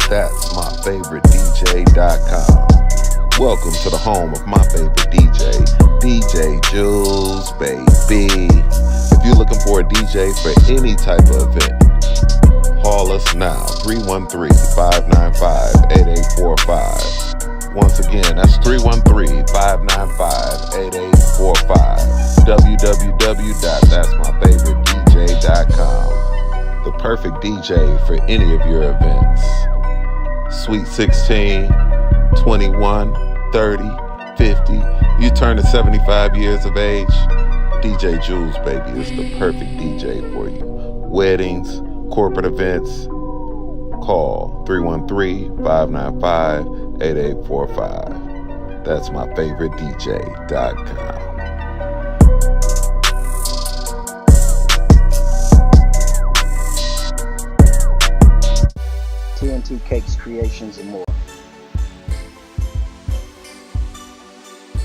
That's myfavoritedj.com. Welcome to the home of my favorite DJ, DJ Jules, baby. If you're looking for a DJ for any type of event, call us now, 313-595-8845. Once again, that's 313-595-8845. www.that'smyfavoritedj.com. The perfect DJ for any of your events. Sweet 16, 21, 30, 50. You turn to 75 years of age, DJ Jules, baby, is the perfect DJ for you. Weddings, corporate events, call 313-595-8845. That's myfavoritedj.com. TNT Cakes, Creations, and more.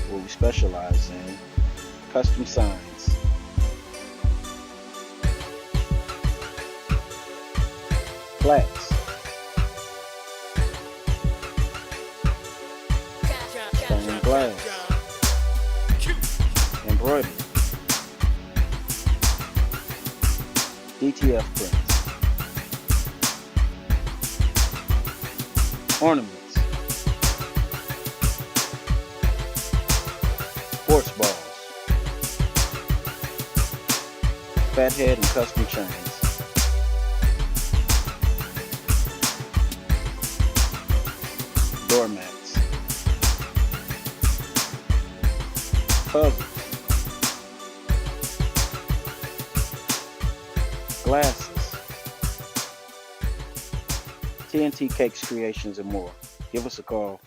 Where we specialize in custom signs, plaques, stained glass, embroidery, DTF prints, ornaments, sports balls, fathead and custom chains, doormats, puzzles, glasses, TNT Cakes, Creations, and more. Give us a call.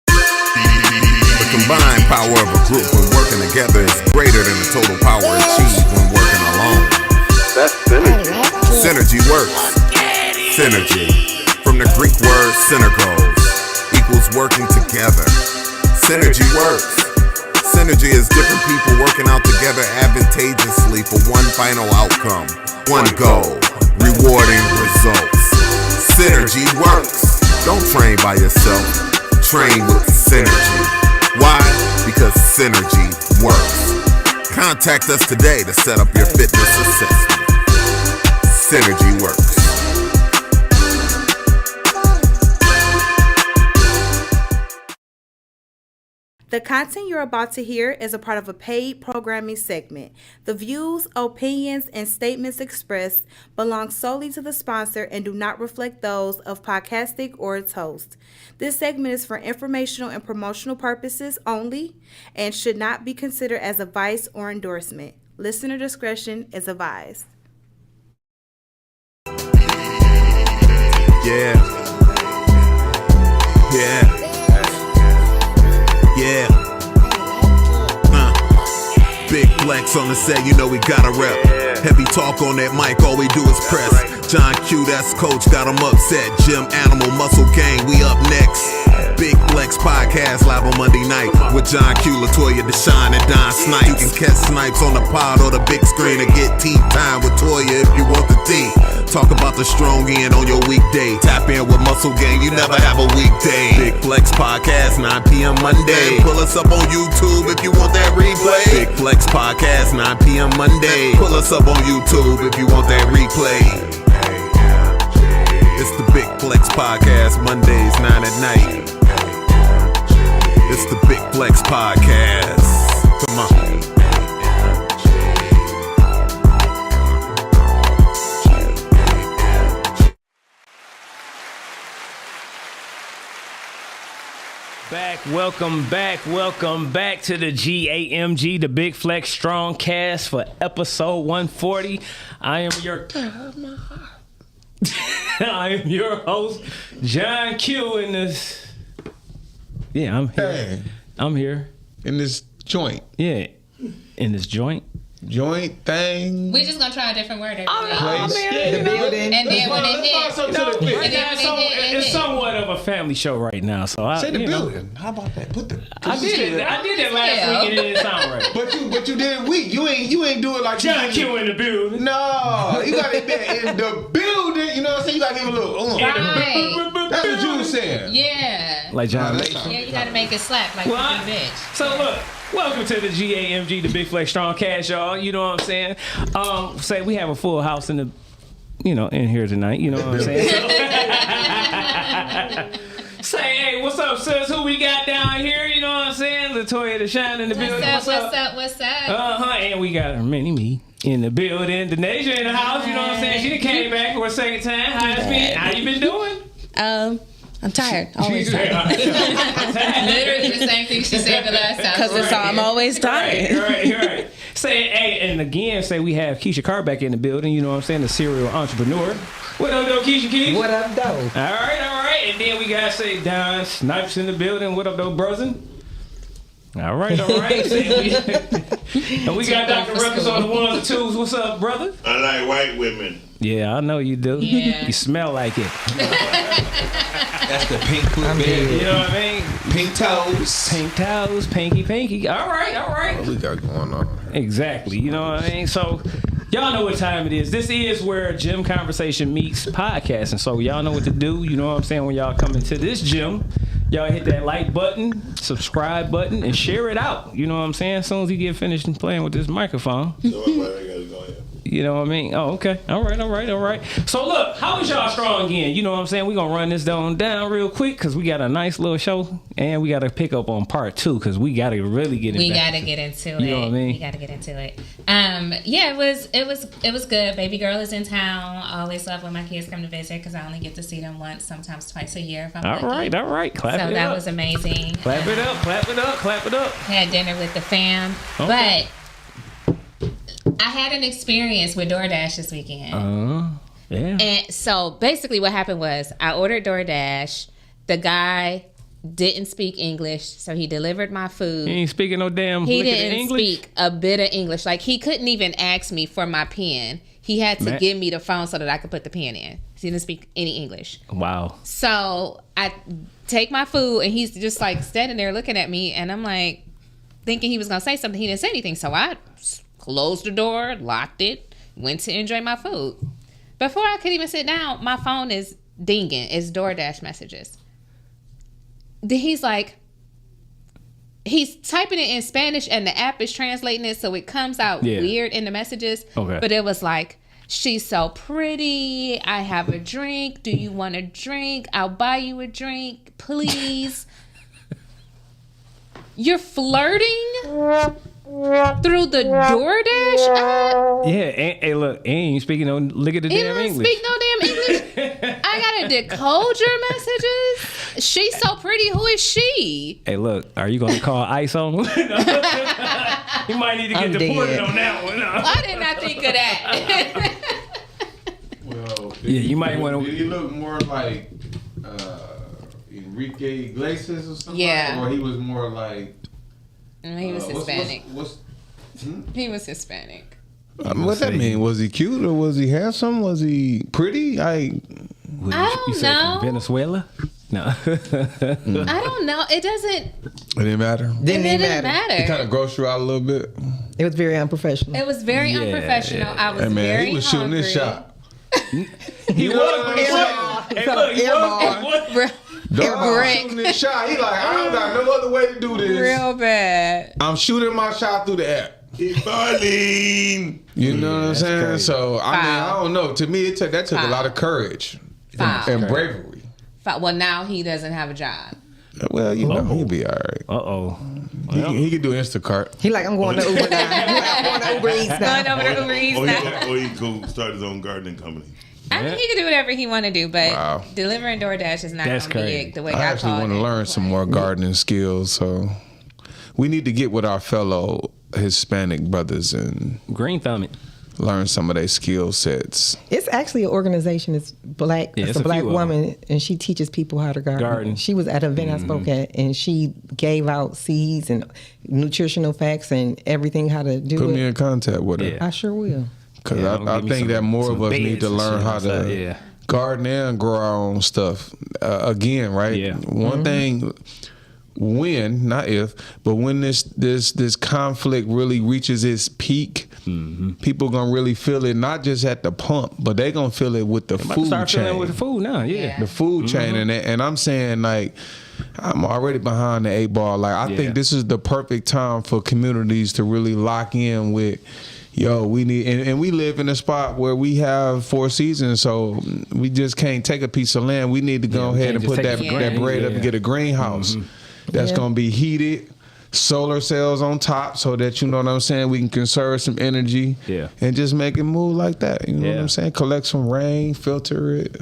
The combined power of a group when working together is greater than the total power achieved when working alone. That's synergy. Synergy works. Synergy. From the Greek word synergos, equals working together. Synergy works. Synergy is different people working out together advantageously for one final outcome, one goal, rewarding results. Synergy works. Don't train by yourself. Train with synergy. Why? Because synergy works. Contact us today to set up your fitness assessment. Synergy works. The content you're about to hear is a part of a paid programming segment. The views, opinions, and statements expressed belong solely to the sponsor and do not reflect those of Podcastic or its host. This segment is for informational and promotional purposes only and should not be considered as advice or endorsement. Listener discretion is advised. Yeah. Yeah. Yeah. Big flex on the set, you know we gotta rep. Heavy talk on that mic, all we do is press. John Q, that's coach, got him upset. Gym Animal, Muscle Gang, we up next. Big Flex Podcast live on Monday night with John Q, Latoya, Deshaun, and Don Snipes. You can catch Snipes on the pod or the big screen or get tea time with Toya if you want the tea. Talk about the strong end on your weekday. Tap in with Muscle Gang, you never have a weekday. Big Flex Podcast, 9 p.m. Monday. Pull us up on YouTube if you want that replay. Big Flex Podcast, 9 p.m. Monday. Pull us up on YouTube if you want that replay. It's the Big Flex Podcast, Mondays, 9 at night. It's the Big Flex Podcast. Come on. Welcome back to the G.A.M.G, the Big Flex Strongcast for episode 140. I am your host, John Q, in this. Yeah, I'm here. Hey. I'm here. In this joint. Yeah, in this joint. joint thing. We just gonna try a different word every week. The building. And then when it hit, It's somewhat of a family show right now, so I Say the building. How about that? Put the. I did it last week and it didn't sound right. But you did it weak. You ain't do it like John Q in the building. No, you got it in the building. You know what I'm saying? You gotta give it a little. right? That's what you was saying. Yeah. Like John. Yeah, you gotta make it slap like Well, a bitch. So look, welcome to the G.A.M.G, the Big Flex Strongcast, y'all. You know what I'm saying? Say we have a full house in here tonight. You know what I'm saying? Say, hey, what's up, sis? Who we got down here? You know what I'm saying? Latoya the Shine in the building. What's up? And we got me in the building. Denasia in the house. You know what I'm saying? She done came back for a second time. How you been doing? I'm tired. Always tired. Literally the same thing she said the last time. Because I'm always tired. Right. Say, hey, and again, we have Keisha Carr back in the building. You know what I'm saying? The serial entrepreneur. What up, though, Keisha? What up, though? All right. And then we got, Don Snipes in the building. What up, though, brother? All right. And we got Dr. Ruckus on the ones and twos. What's up, brother? I like white women. Yeah, I know you do. Yeah. You smell like it. That's the pink foot bed. You know what I mean? Pink toes. Pink toes, pinky. All right. What we got going on? Exactly. You know what I mean? So, y'all know what time it is. This is where Gym Conversation meets podcast. And so, y'all know what to do. You know what I'm saying? When y'all come into this gym, y'all hit that like button, subscribe button, and share it out. You know what I'm saying? As soon as you get finished playing with this microphone. So what I gotta go ahead. You know what I mean? Oh, okay. All right. So, look, how is y'all strong again? You know what I'm saying? We're going to run this down real quick because we got a nice little show and we got to pick up on part 2 because we got to really get into it. We got to get into it. You know what I mean? We got to get into it. Yeah, it was good. Baby girl is in town. I always love when my kids come to visit because I only get to see them once, sometimes twice a year if I'm lucky. All right. Clap it up. So that was amazing. Clap it up. Had dinner with the fam. Okay. But I had an experience with DoorDash this weekend. Yeah. And so basically what happened was I ordered DoorDash. The guy didn't speak English, so he delivered my food. He ain't speaking no damn He lick of didn't English? speak a bit of English. Like, he couldn't even ask me for my pen. He had to give me the phone so that I could put the pen in. He didn't speak any English. Wow. So I take my food, and he's just, like, standing there looking at me, and I'm, like, thinking he was going to say something. He didn't say anything, so I closed the door, locked it, went to enjoy my food. Before I could even sit down, my phone is dinging. It's DoorDash messages. Then he's like, he's typing it in Spanish and the app is translating it so it comes out weird in the messages. Okay. But it was like, she's so pretty. I have a drink. Do you want a drink? I'll buy you a drink, please. You're flirting through the DoorDash app? Yeah, hey, look, ain't speaking no lick of the damn He English. speak no damn English. I gotta decode your messages. She's so pretty. Who is she? Hey, look, are you gonna call ICE on? You might need to get deported on that one. I did not think of that. Well, Yeah, you might want to. Did he look more like Enrique Iglesias or something? Yeah. Or he was more like. He was Hispanic. What's He was Hispanic. what that mean? Was he cute or was he handsome? Was he pretty? I don't know. Venezuela? No. I don't know. It doesn't. It didn't matter. It didn't matter. He kind of grossed you out a little bit. It was very unprofessional. It was very unprofessional. I was Hey man, very he was shooting hungry. this shot. He was. Hey, look, he was. Dog, shooting this shot. He like, I don't got no other way to do this. Real bad. I'm shooting my shot through the air. Keep falling. You know what I'm saying? crazy. So I mean, I don't know. To me, that took a lot of courage and bravery. Well, now he doesn't have a job. Well, you know, he'll be all right. Uh-oh. He could do Instacart. He like, I'm going to Uber now. I'm going to Uber Eats now. Going over to Uber Eats now. Or he go start his own gardening company. I mean, he can do whatever he want to do, but delivering DoorDash is not going to be it the way I I actually call want to it. learn some more gardening skills, so we need to get with our fellow Hispanic brothers and Green thumb it. learn some of their skill sets. It's actually an organization. It's black. Yeah, it's it's a a black few of woman, and she teaches people how to garden. She was at an event I spoke at, and she gave out seeds and nutritional facts and everything how to do Put it. me in contact with her. I sure will. Because I think that more of us need to learn how to garden and grow our own stuff. Again, right? Yeah. One thing, when, not if, but when this conflict really reaches its peak, people gonna really feel it, not just at the pump, but they gonna feel it with the food start chain. feeling with the food now, The food chain. And I'm saying, like, I'm already behind the 8 ball. Like, I think this is the perfect time for communities to really lock in with, yo, we need, and we live in a spot where we have 4 seasons, so we just can't take a piece of land. We need to go ahead and put that bread up and get a greenhouse that's going to be heated, solar cells on top, so that, you know what I'm saying, we can conserve some energy and just make it move like that. You know what I'm saying? Collect some rain, filter it,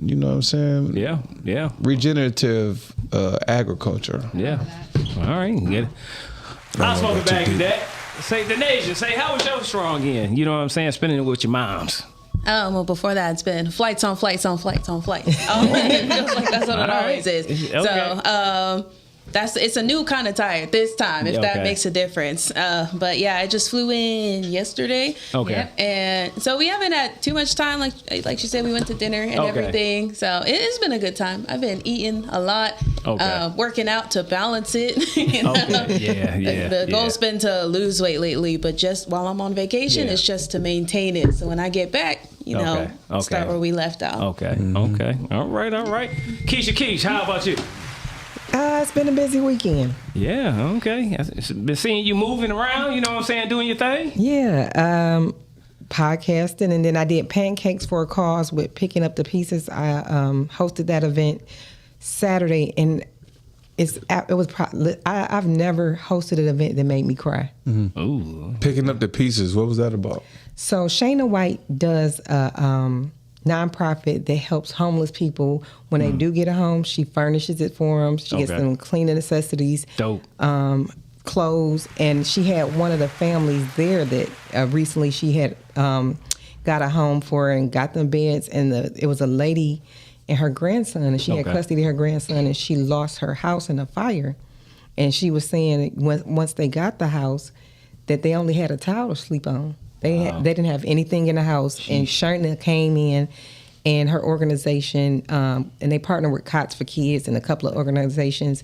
you know what I'm saying? Yeah. Regenerative agriculture. Yeah. All right. Get it. I'll smoke it back to that. Say, the nation, say, how was your strong end? You know what I'm saying? Spending it with your moms. Well, before that, it's been flights on flights on flights on flights. It feels like that's what it always is. Okay. So, it's a new kind of tired this time, if that makes a difference. But yeah, I just flew in yesterday. Okay. And so we haven't had too much time. Like she said, we went to dinner and everything. So it's been a good time. I've been eating a lot, working out to balance it. You know? The goal's been to lose weight lately, but just while I'm on vacation, it's just to maintain it. So when I get back, you know, start where we left out. Okay. All right. Keisha, how about you? It's been a busy weekend. Yeah, okay. I've been seeing you moving around, you know what I'm saying, doing your thing? Yeah, podcasting, and then I did pancakes for a cause with Picking Up the Pieces. I hosted that event Saturday, and I've never hosted an event that made me cry. Ooh. Picking Up the Pieces, what was that about? So Shayna White does a nonprofit that helps homeless people when they do get a home. She furnishes it for them. She gets them cleaning necessities, clothes, and she had one of the families there that recently she had got a home for and got them beds, and it was a lady and her grandson, and she had custody of her grandson, and she lost her house in a fire, and she was saying once they got the house that they only had a towel to sleep on. They didn't have anything in the house. Jeez. And Shirna came in, and her organization, and they partner with Cots for Kids and a couple of organizations,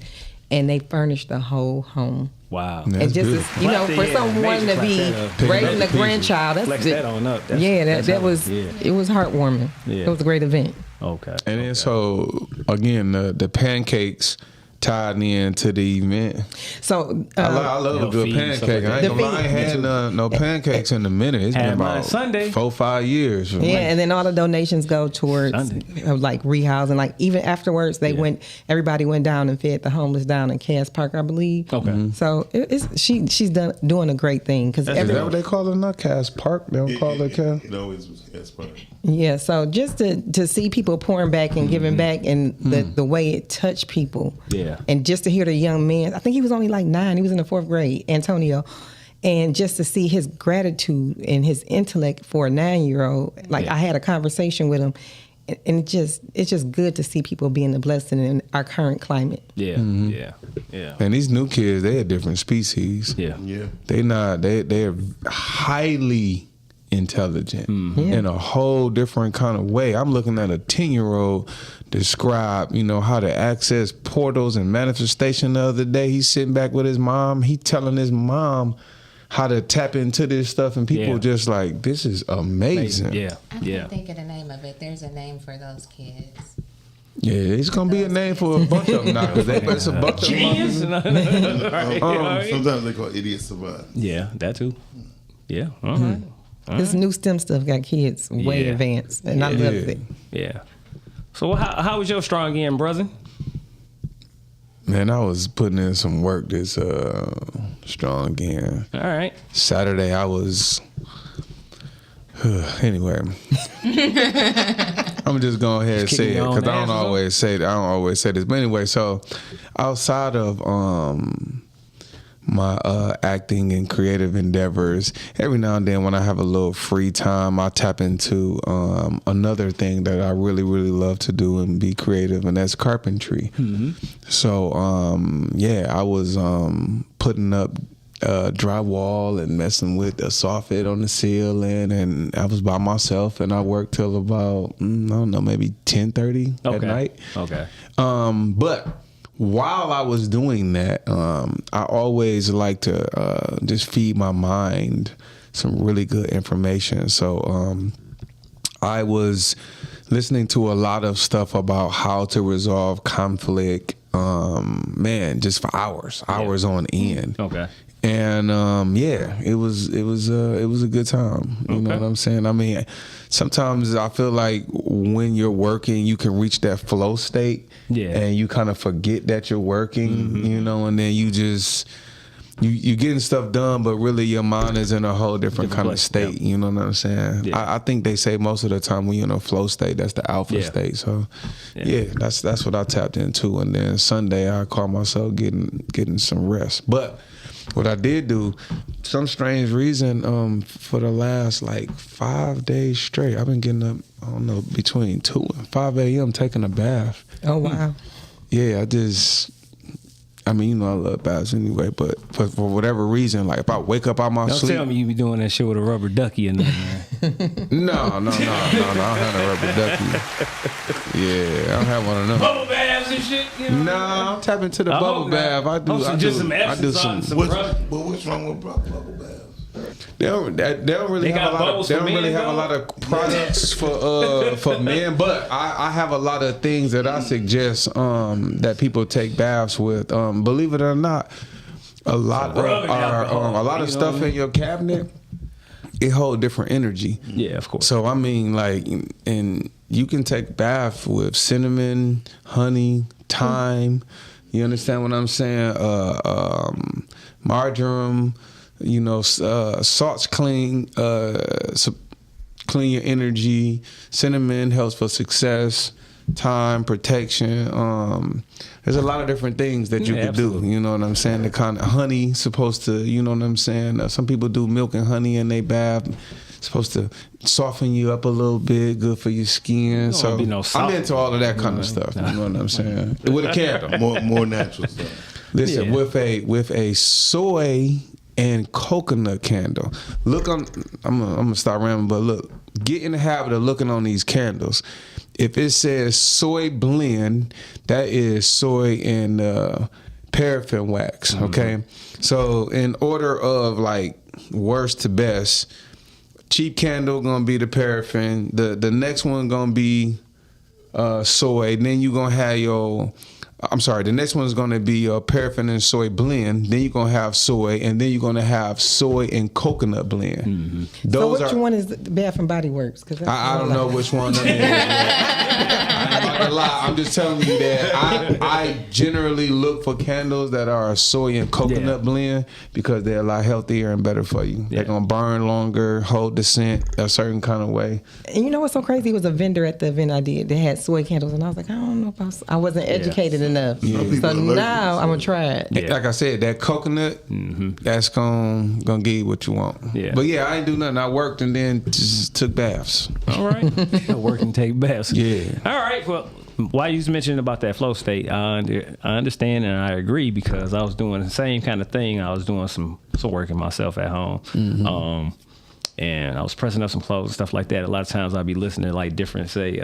and they furnished the whole home. Wow. And just as, you know, for someone to be raising a grandchild, that's that on up. That was it was heartwarming. Yeah. It was a great event. Okay. And then so again, the pancakes tied into the event. So I love a good pancake. I ain't gonna lie, I ain't had no pancakes in a minute. It's been about Sunday. 4-5 years. And then all the donations go towards like rehousing. Like even afterwards, everybody went down and fed the homeless down in Cass Park, I believe. Okay. So she's doing a great thing because is that what they call it? Not Cass Park. They don't call it Cass. No, it's Cass Park. Yeah. So just to see people pouring back and giving back, and the way it touched people. Yeah. And just to hear the young man, I think he was only like 9. He was in the 4th grade, Antonio. And just to see his gratitude and his intellect for a 9-year-old, like I had a conversation with him, and it's just good to see people being a blessing in our current climate. Yeah. And these new kids, they're a different species. Yeah. They're highly intelligent in a whole different kind of way. I'm looking at a 10-year-old describe, how to access portals and manifestation the other day. He's sitting back with his mom. He telling his mom how to tap into this stuff, and people just like, this is amazing. I can't think of the name of it. There's a name for those kids. Yeah, it's gonna be a name for a bunch of them now, because it's a bunch of genius. Sometimes they call idiots survive. Yeah, that too. Yeah. All right. This new STEM stuff got kids way advanced, and I love it. Yeah. So how was your strong end, brother? Man, I was putting in some work this strong end. All right. Saturday I was anyway. I'm just going ahead and say it because I don't always say this. But anyway, so outside of my acting and creative endeavors. Every now and then when I have a little free time, I tap into another thing that I really, really love to do and be creative, and that's carpentry. So, I was putting up drywall and messing with a soffit on the ceiling, and I was by myself, and I worked till about, I don't know, maybe 10:30 at night. But while I was doing that, I always like to just feed my mind some really good information. So I was listening to a lot of stuff about how to resolve conflict, just for hours on end. And it was a good time. You know what I'm saying? I mean, sometimes I feel like when you're working, you can reach that flow state, and you kind of forget that you're working, you know, and then you just you getting stuff done, but really your mind is in a whole different kind of state. You know what I'm saying? I think they say most of the time when you're in a flow state, that's the alpha state. So that's what I tapped into. And then Sunday, I called myself getting some rest, but. What I did do, some strange reason, for the last like 5 days straight, I've been getting up, I don't know, between 2 and 5 a.m. taking a bath. Oh, wow. Yeah, I love baths anyway, but for whatever reason, like if I wake up out my sleep. Don't tell me you be doing that shit with a rubber ducky and nothing, man. No, I don't have a rubber ducky. Yeah, I don't have one of them. Bubble baths and shit, you know? Nah, I'm tapping to the bubble bath. I do some. What's wrong with bubble baths? They don't really have a lot of products for men, but I have a lot of things that I suggest that people take baths with. Believe it or not, a lot of stuff in your cabinet, it holds different energy. Yeah, of course. So I mean, like, and you can take bath with cinnamon, honey, thyme. You understand what I'm saying? Marjoram. You know, salts clean your energy. Cinnamon helps for success, time, protection. There's a lot of different things that you can do. You know what I'm saying? The kind of honey supposed to, you know what I'm saying? Some people do milk and honey in their bath. Supposed to soften you up a little bit, good for your skin. So I'm into all of that kind of stuff. You know what I'm saying? With a candle, more natural stuff. Listen, with a soy and coconut candle. I'm gonna start rambling, but look, get in the habit of looking on these candles. If it says soy blend, that is soy and paraffin wax. Okay, so in order of like worst to best, cheap candle gonna be the paraffin. The next one gonna be soy. Then you gonna have the next one is going to be a paraffin and soy blend. Then you're going to have soy, and then you're going to have soy and coconut blend. So which one is Bath and Body Works? I don't know which one that is. I'm not gonna lie. I'm just telling you that I generally look for candles that are a soy and coconut blend because they're a lot healthier and better for you. They're going to burn longer, hold the scent a certain kind of way. And you know what's so crazy? It was a vendor at the event I did that had soy candles, and I was like, I don't know if I wasn't educated enough. So now I'm gonna try it. Like I said, that coconut, that's gonna give you what you want. But I ain't do nothing. I worked and then just took baths. All right, work and take baths. Yeah. All right. Well, why you mentioned about that flow state, I understand and I agree because I was doing the same kind of thing. I was doing some working myself at home. And I was pressing up some clothes and stuff like that. A lot of times I'd be listening to like different, say,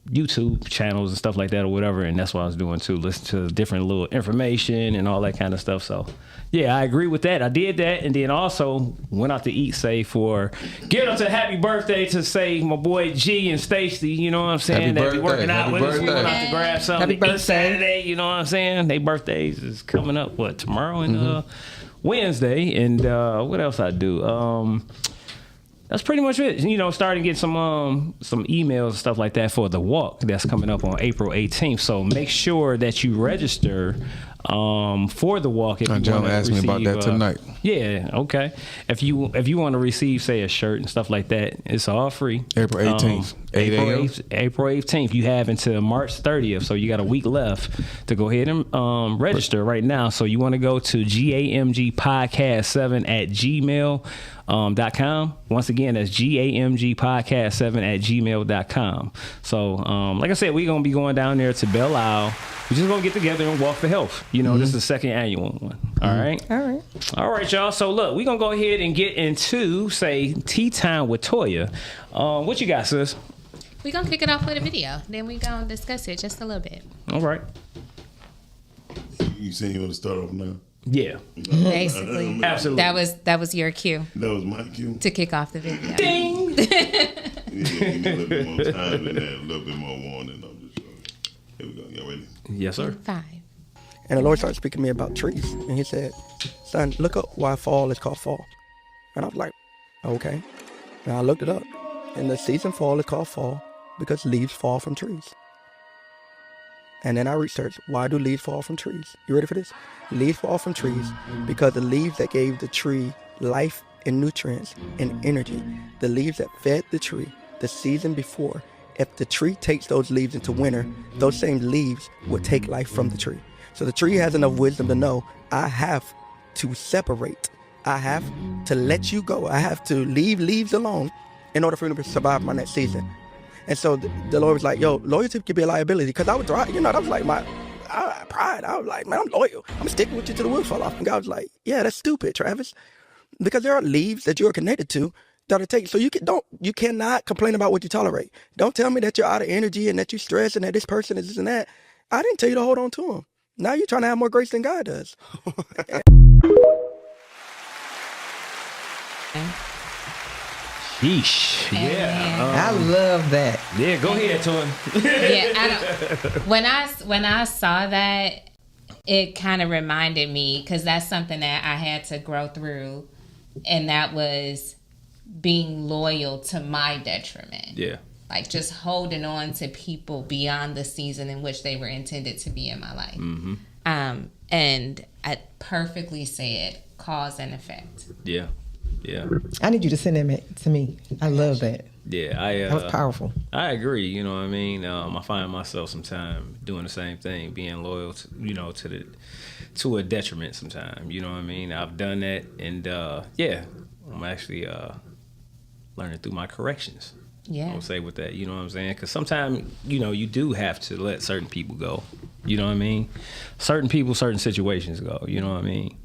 YouTube channels and stuff like that or whatever, and that's what I was doing too, listen to different little information and all that kind of stuff. So yeah, I agree with that. I did that, and then also went out to eat, say, for give up to happy birthday to say my boy G and Stacy, you know what I'm saying? They be working out with us. We went out to grab something to eat Saturday, you know what I'm saying? Their birthdays is coming up tomorrow and Wednesday, and what else I do? That's pretty much it. You know, starting to get some emails and stuff like that for the walk that's coming up on April 18th. So make sure that you register for the walk. If you John wanna asked me about that tonight. Yeah, okay. If you want to receive, say, a shirt and stuff like that, it's all free. April 18th, 8 a.m. April 18th. You have until March 30th, so you got a week left to go ahead and register right now. So you want to go to G.A.M.G podcast7 at gmail.com. Once again, that's G.A.M.G podcast7 at gmail.com. So, like I said, we're going to be going down there to Belle Isle. We're just going to get together and walk for health. You know, this is the second annual one. All right? All right, y'all. So, look, we're going to go ahead and get into, say, Tea Time with Toya. What you got, sis? We're going to kick it off with a video. Then we're going to discuss it just a little bit. All right. You saying you want to start off now? Yeah. Basically. Absolutely. That was your cue. That was my cue. To kick off the video. Ding! Give me a little bit more time than that, a little bit more warning. I'm just showing. Here we go. Y'all ready? Yes, sir. 5. And the Lord started speaking to me about trees. And he said, son, look up why fall is called fall. And I was like, okay. And I looked it up. And the season fall is called fall because leaves fall from trees. And then I researched, why do leaves fall from trees? You ready for this? Leaves fall from trees because the leaves that gave the tree life and nutrients and energy, the leaves that fed the tree the season before, if the tree takes those leaves into winter, those same leaves will take life from the tree. So the tree has enough wisdom to know, I have to separate. I have to let you go. I have to leave leaves alone in order for me to survive my next season. And so the Lord was like, yo, loyalty could be a liability. Because I would try, that was like my pride. I was like, man, I'm loyal. I'm sticking with you till the wheels fall off. And God was like, yeah, that's stupid, Travis. Because there are leaves that you are connected to that are taken. So you cannot complain about what you tolerate. Don't tell me that you're out of energy and that you're stressed and that this person is this and that. I didn't tell you to hold on to them. Now you're trying to have more grace than God does. Yeesh. Yeah. I love that. Yeah, go ahead, Toy. When I saw that, it kind of reminded me, because that's something that I had to grow through, and that was being loyal to my detriment. Yeah. Like just holding on to people beyond the season in which they were intended to be in my life. Mm-hmm. And I perfectly said cause and effect. Yeah. Yeah. I need you to send that to me. I love that. Yeah, that was powerful. I agree. You know what I mean? I find myself sometimes doing the same thing, being loyal to, to a detriment sometimes. You know what I mean? I've done that, and I'm actually learning through my corrections. Yeah. I'll say with that, you know what I'm saying? Because sometimes, you do have to let certain people go. You know what I mean? Certain people, certain situations go. You know what I mean?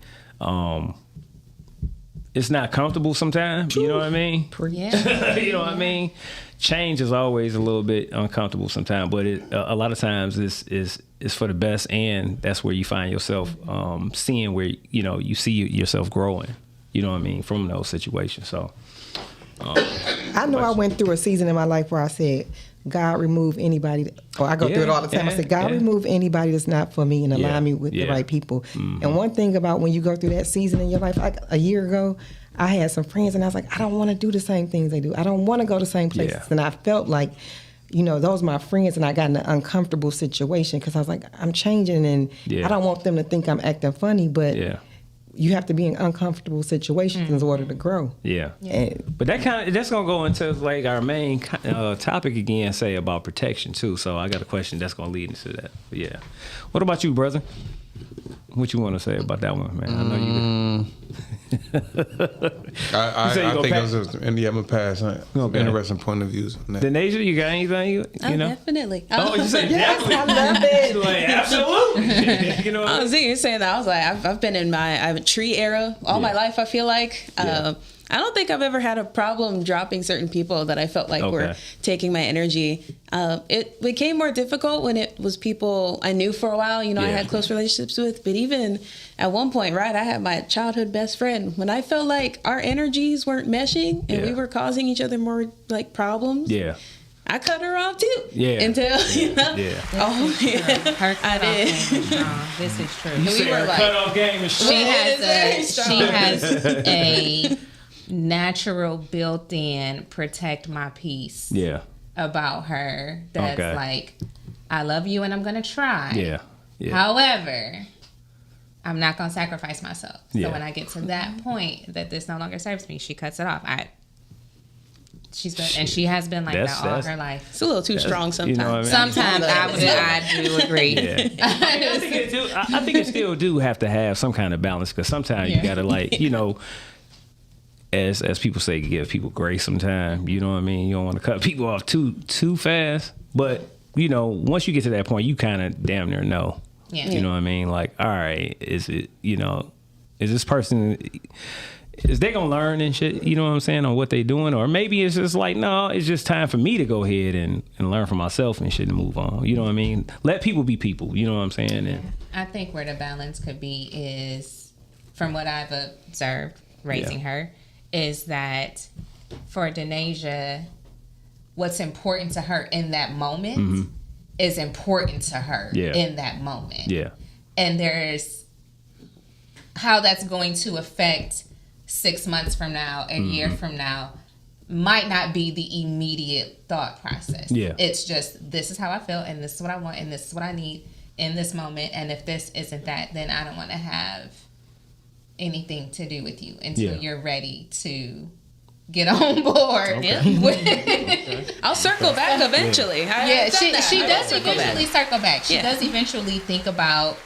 It's not comfortable sometimes. You know what I mean? Yeah. You know what I mean? Change is always a little bit uncomfortable sometimes, but a lot of times is for the best, and that's where you find yourself seeing where you see yourself growing. You know what I mean? From those situations. So. I know I went through a season in my life where I said, God, remove anybody. I go through it all the time. I said, God, remove anybody that's not for me and align me with the right people. Mm-hmm. And one thing about when you go through that season in your life, like a year ago, I had some friends and I was like, I don't want to do the same things they do. I don't want to go to the same places. Yeah. And I felt like, those are my friends, and I got in an uncomfortable situation because I was like, I'm changing, and I don't want them to think I'm acting funny, but you have to be in uncomfortable situations in order to grow. Yeah. But that's gonna go into like our main topic again, say about protection too. So I got a question that's gonna lead into that. But yeah. What about you, brother? What you want to say about that one, man? I know you. I think it was I'm gonna pass. Interesting point of views on that. Denasia, you got anything? You know? Definitely. Oh, you said definitely. I love it. Like, absolutely. I was saying that. I was like, I've been in my tree era all my life. I feel like. I don't think I've ever had a problem dropping certain people that I felt like were taking my energy. It became more difficult when it was people I knew for a while, I had close relationships with. But even at one point, right, I had my childhood best friend. When I felt like our energies weren't meshing and we were causing each other more like problems. Yeah. I cut her off too. Yeah. Until I did. This is true. You say her cutoff game is strong. She has a natural built-in protect my peace about her that's like, I love you and I'm gonna try. However, I'm not going to sacrifice myself. So when I get to that point that this no longer serves me, she cuts it off. She has been like that all her life. It's a little too strong sometimes. You know what I mean? Sometimes I do agree. Yeah. I think it still do have to have some kind of balance, because sometimes you gotta, like, you know, as people say, give people grace sometimes. You know what I mean? You don't want to cut people off too fast. But, you know, once you get to that point, you kind of damn near know. Yeah. You know what I mean? Like, all right, is it, you know, is this person, is they gonna learn and shit, you know what I'm saying, on what they doing? Or maybe it's just like, no, it's just time for me to go ahead and learn for myself and shit and move on. You know what I mean? Let people be people, you know what I'm saying? And I think where the balance could be is, from what I've observed raising her, is that for Denasia, what's important to her in that moment is important to her in that moment. Yeah. And there's how that's going to affect 6 months from now, a year from now, might not be the immediate thought process. Yeah. It's just, this is how I feel, and this is what I want, and this is what I need in this moment. And if this isn't that, then I don't want to have anything to do with you until you're ready to get on board. Okay. I'll circle back eventually. She does eventually circle back. She does eventually think about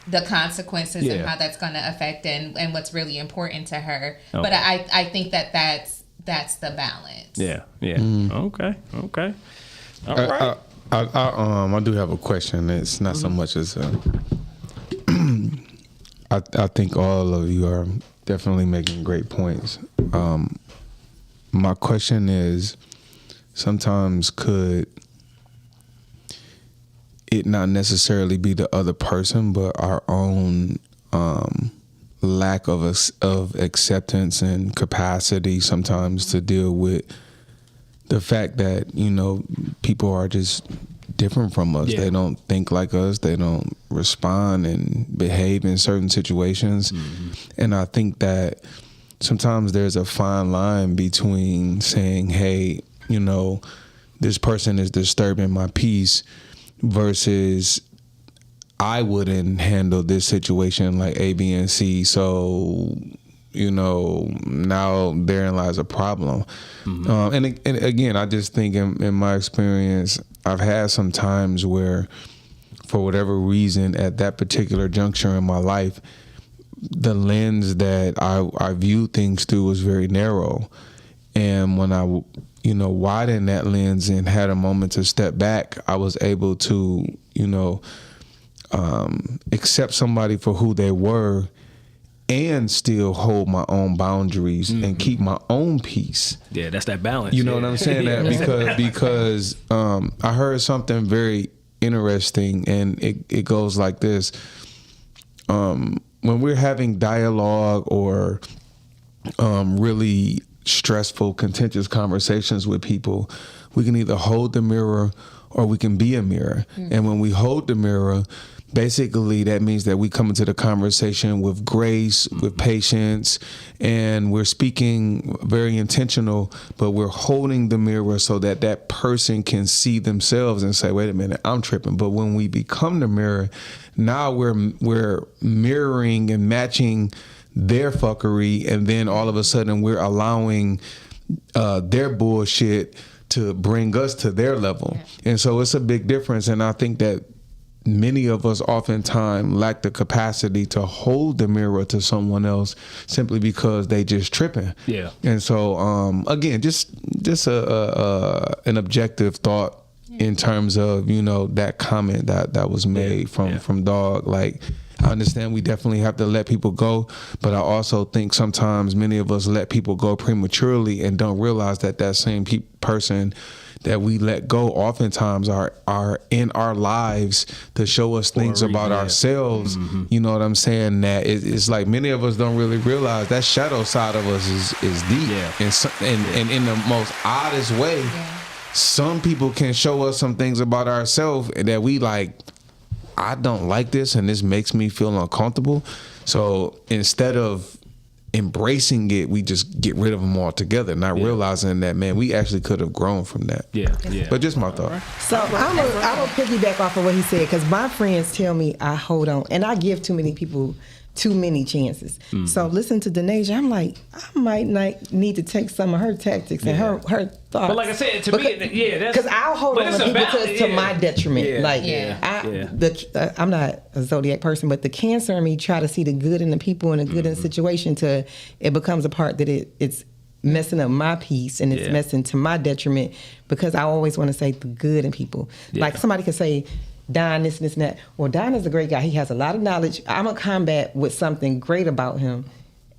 the consequences and how that's going to affect and what's really important to her. Okay. But I think that's the balance. Yeah. Okay. All right. I do have a question. It's not so much as I think all of you are definitely making great points. My question is, sometimes could it not necessarily be the other person, but our own lack of acceptance and capacity sometimes to deal with the fact that, you know, people are just different from us. They don't think like us. They don't respond and behave in certain situations. And I think that sometimes there's a fine line between saying, hey, you know, this person is disturbing my peace, versus I wouldn't handle this situation like A, B, and C. So, you know, now therein lies a problem. And again, I just think in my experience, I've had some times where, for whatever reason, at that particular juncture in my life, the lens that I viewed things through was very narrow. And when I, you know, widened that lens and had a moment to step back, I was able to, you know, accept somebody for who they were and still hold my own boundaries and keep my own peace. Yeah, that's that balance. You know what I'm saying? That because I heard something very interesting, and it goes like this. When we're having dialogue or really stressful, contentious conversations with people, we can either hold the mirror or we can be a mirror. And when we hold the mirror, basically that means that we come into the conversation with grace, with patience, and we're speaking very intentional, but we're holding the mirror so that that person can see themselves and say, wait a minute, I'm tripping. But when we become the mirror, now we're mirroring and matching their fuckery, and then all of a sudden we're allowing their bullshit to bring us to their level. And so it's a big difference. And I think that many of us oftentimes lack the capacity to hold the mirror to someone else simply because they just tripping. Yeah. And so again, just an objective thought in terms of, you know, that comment that was made from Dog. Like, I understand we definitely have to let people go, but I also think sometimes many of us let people go prematurely and don't realize that that same person that we let go oftentimes are in our lives to show us things about ourselves. You know what I'm saying? That it's like many of us don't really realize that shadow side of us is deep. And in the most oddest way, some people can show us some things about ourselves that we like, I don't like this and this makes me feel uncomfortable. So instead of embracing it, we just get rid of them altogether, not realizing that, man, we actually could have grown from that. Yeah. But just my thought. So I'm a piggyback off of what he said, because my friends tell me I hold on, and I give too many people too many chances. So listen to Denasia, I'm like, I might not need to take some of her tactics and her thoughts. But like I said, to me, that's because I'll hold on to people to my detriment. I'm not a zodiac person, but the Cancer in me try to see the good in the people and the good in the situation, to it becomes a part that it's messing up my peace and it's messing to my detriment, because I always want to say the good in people. Like somebody could say, Don this and that. Well, Don is a great guy. He has a lot of knowledge. I'm going to combat with something great about him,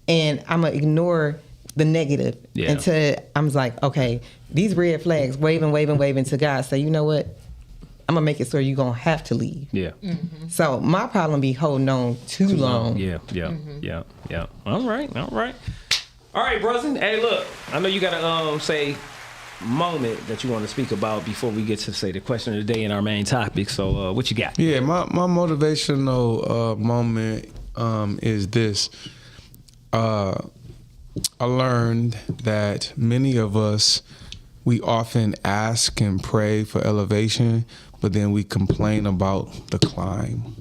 and I'm going to ignore the negative until I'm like, okay, these red flags, waving to God, say, you know what? I'm going to make it so you're going to have to leave. Yeah. Mm-hmm. So my problem be holding on too long. Yeah. All right, brothers. Hey, look, I know you got to say moment that you want to speak about before we get to say the question of the day and our main topic. So what you got? Yeah, my motivational moment is this. I learned that many of us, we often ask and pray for elevation, but then we complain about the climb.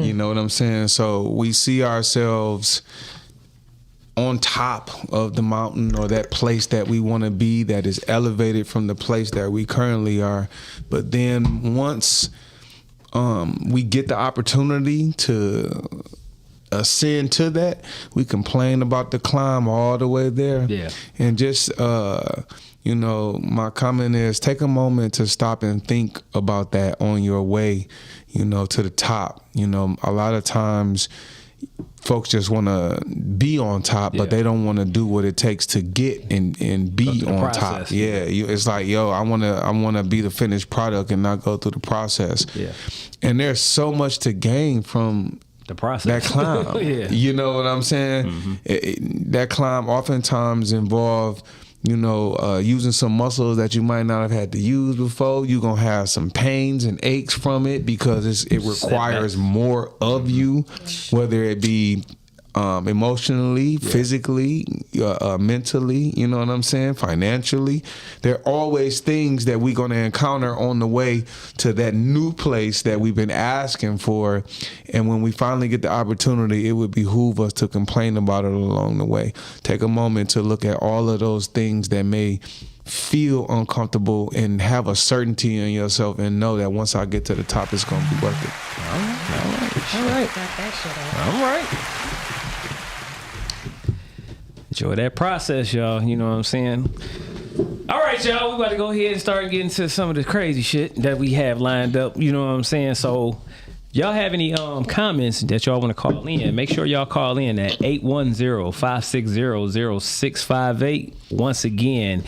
You know what I'm saying? So we see ourselves on top of the mountain, or that place that we want to be, that is elevated from the place that we currently are. But then once we get the opportunity to ascend to that, we complain about the climb all the way there. Yeah. And just my comment is, take a moment to stop and think about that on your way, to the top. A lot of times folks just want to be on top, but they don't want to do what it takes to get and be on top. Yeah, it's like, I want to be the finished product and not go through the process. Yeah, and there's so much to gain from the process, that climb. You know what I'm saying? Mm-hmm. That climb oftentimes involve using some muscles that you might not have had to use before. You're going to have some pains and aches from it, because it requires more of you, whether it be emotionally, physically, mentally, you know what I'm saying, financially. There are always things that we're going to encounter on the way to that new place that we've been asking for. And when we finally get the opportunity, it would behoove us to complain about it along the way. Take a moment to look at all of those things that may feel uncomfortable, and have a certainty in yourself, and know that once I get to the top, it's going to be worth it. All right. Enjoy that process, y'all. You know what I'm saying? All right, y'all. We about to go ahead and start getting to some of the crazy shit that we have lined up. You know what I'm saying? So, y'all have any comments that y'all want to call in? Make sure y'all call in at 810-560-0658. Once again,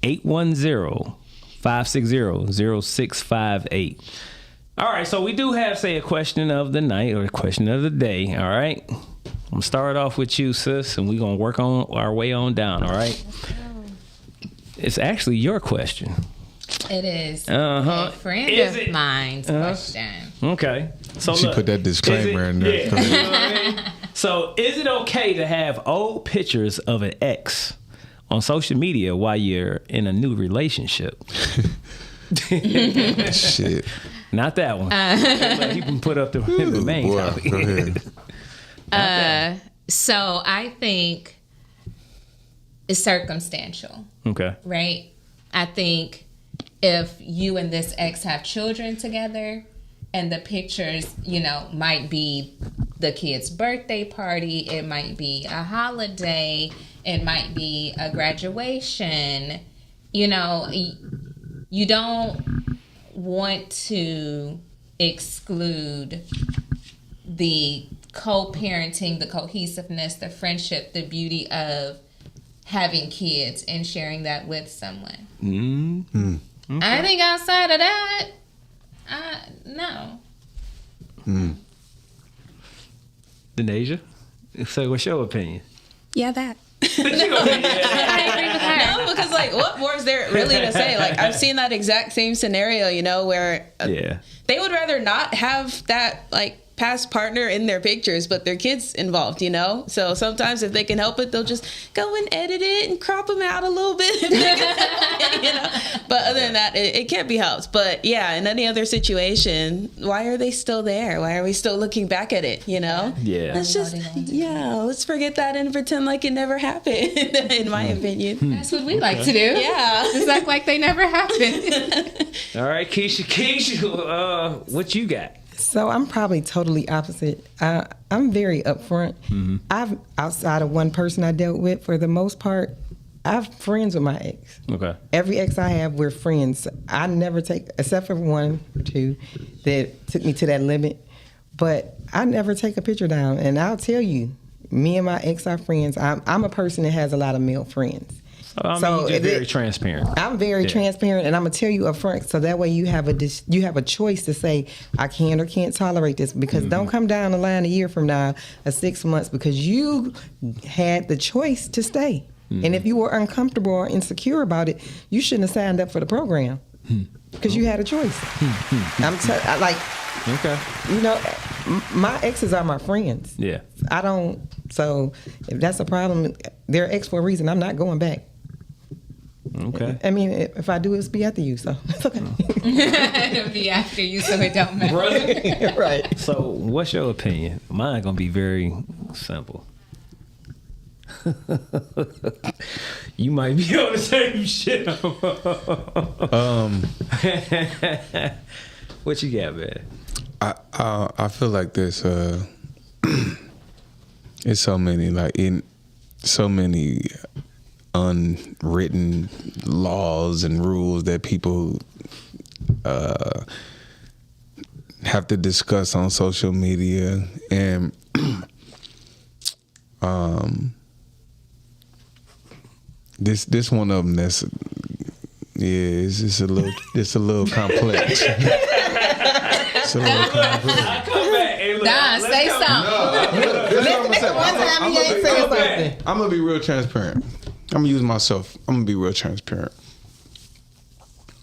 810-560-0658. All right, so we do have, a question of the night, or a question of the day. All right. I'm going to start off with you, sis, and we're going to work on our way on down, all right? It's actually your question. It is a friend of mine's question. Okay. So she put that disclaimer in there. Yeah. You know what I mean? So, is it okay to have old pictures of an ex on social media while you're in a new relationship? Shit. Not that one. You can put up the main topic. Go ahead. So I think it's circumstantial. Okay. Right? I think if you and this ex have children together, and the pictures, might be the kid's birthday party, it might be a holiday, it might be a graduation, you don't want to exclude the co-parenting, the cohesiveness, the friendship, the beauty of having kids and sharing that with someone. Mm-hmm. Okay. I think outside of that, no. Denasia? So what's your opinion? Yeah, that. I agree with her. No, because what more is there really to say? I've seen that exact same scenario, where they would rather not have that past partner in their pictures, but their kids involved, you know? So sometimes if they can help it, they'll just go and edit it and crop them out a little bit. If they can help it, you know? But other than that, it can't be helped. But yeah, in any other situation, why are they still there? Why are we still looking back at it, you know? Yeah. Let's just, let's forget that and pretend like it never happened, in my opinion. That's what we like to do. Yeah. Just act like they never happened. All right, Keisha, what you got? So I'm probably totally opposite. I'm very upfront. Mm-hmm. I've outside of one person I dealt with, for the most part, I'm friends with my ex. Okay. Every ex I have, we're friends. I never take, except for 1 or 2 that took me to that limit, but I never take a picture down. And I'll tell you, me and my ex are friends. I'm a person that has a lot of male friends. So you're very transparent. I'm very transparent, and I'm gonna tell you up front, so that way you have a choice to say I can or can't tolerate this. Because don't come down the line a year from now, or 6 months, because you had the choice to stay. And if you were uncomfortable or insecure about it, you shouldn't have signed up for the program because you had a choice. Okay. You know, my exes are my friends. Yeah. I don't. So if that's a problem, they're ex for a reason. I'm not going back. Okay. I mean, if I do, it's be after you, so it's okay. It'll be after you, so it don't matter. Right. So, what's your opinion? Mine gonna be very simple. You might be on the same shit. What you got, man? I feel like there's it's so many unwritten laws and rules that people have to discuss on social media, and this one of them that's it's a little complex. It's a little complex. Nah, say something. I'm gonna be real transparent. I'm gonna use myself. I'm gonna be real transparent.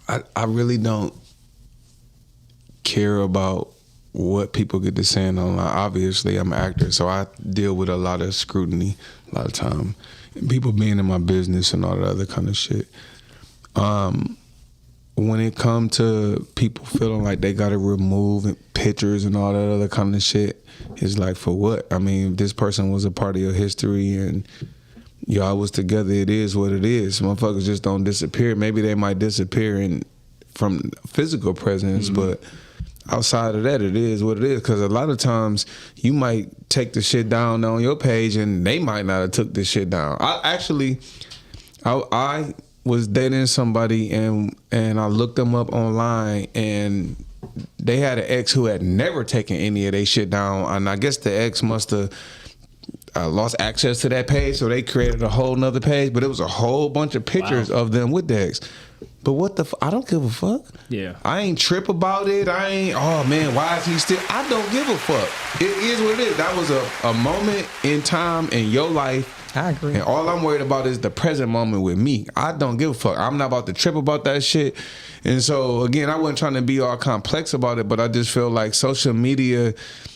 I really don't care about what people get to saying online. Obviously, I'm an actor, so I deal with a lot of scrutiny a lot of time. And people being in my business and all that other kind of shit. When it comes to people feeling like they gotta remove pictures and all that other kind of shit, it's like, for what? I mean, if this person was a part of your history and y'all was together, it is what it is. Motherfuckers just don't disappear. Maybe they might disappear from physical presence, but outside of that, it is what it is. Because a lot of times you might take the shit down on your page and they might not have took this shit down. I was dating somebody and I looked them up online, and they had an ex who had never taken any of their shit down, and I guess the ex must have lost access to that page, so they created a whole nother page, but it was a whole bunch of pictures of them with the ex. But what the I don't give a fuck. Yeah. I ain't trip about it. I ain't, oh man, why is he still? I don't give a fuck. It is what it is. That was a moment in time in your life. I agree. And all I'm worried about is the present moment with me. I don't give a fuck. I'm not about to trip about that shit. And so, again, I wasn't trying to be all complex about it, but I just feel like social media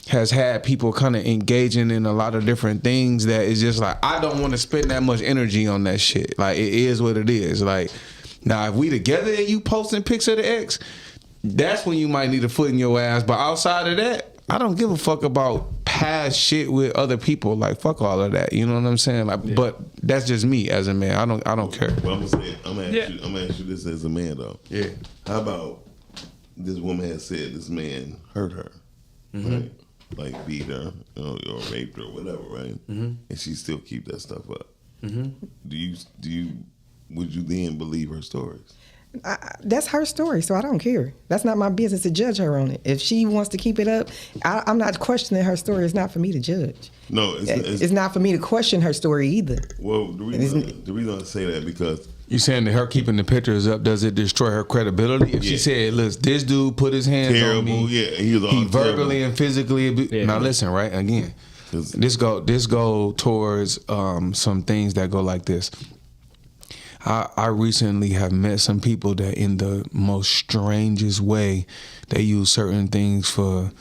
has had people kind of engaging in a lot of different things that is just like, I don't want to spend that much energy on that shit. Like, it is what it is. Like, now, if we together and you posting pics of the ex, that's when you might need a foot in your ass. But outside of that, I don't give a fuck about past shit with other people. Like, fuck all of that. You know what I'm saying? Like, yeah. But that's just me as a man. I don't care. Well, I'm gonna ask you this as a man though. Yeah. How about this woman has said this man hurt her, right? Like beat her, or raped her, or whatever, right? And she still keep that stuff up. Would you then believe her stories? That's her story, so I don't care. That's not my business to judge her on it. If she wants to keep it up, I'm not questioning her story. It's not for me to judge. No, it's not for me to question her story either. Well, the reason I say that because you saying that her keeping the pictures up, does it destroy her credibility? If she said, "Look, this dude put his hands on me, he verbally and physically." Now listen, right again, this go towards some things that go like this. I recently have met some people that in the most strangest way, they use certain things for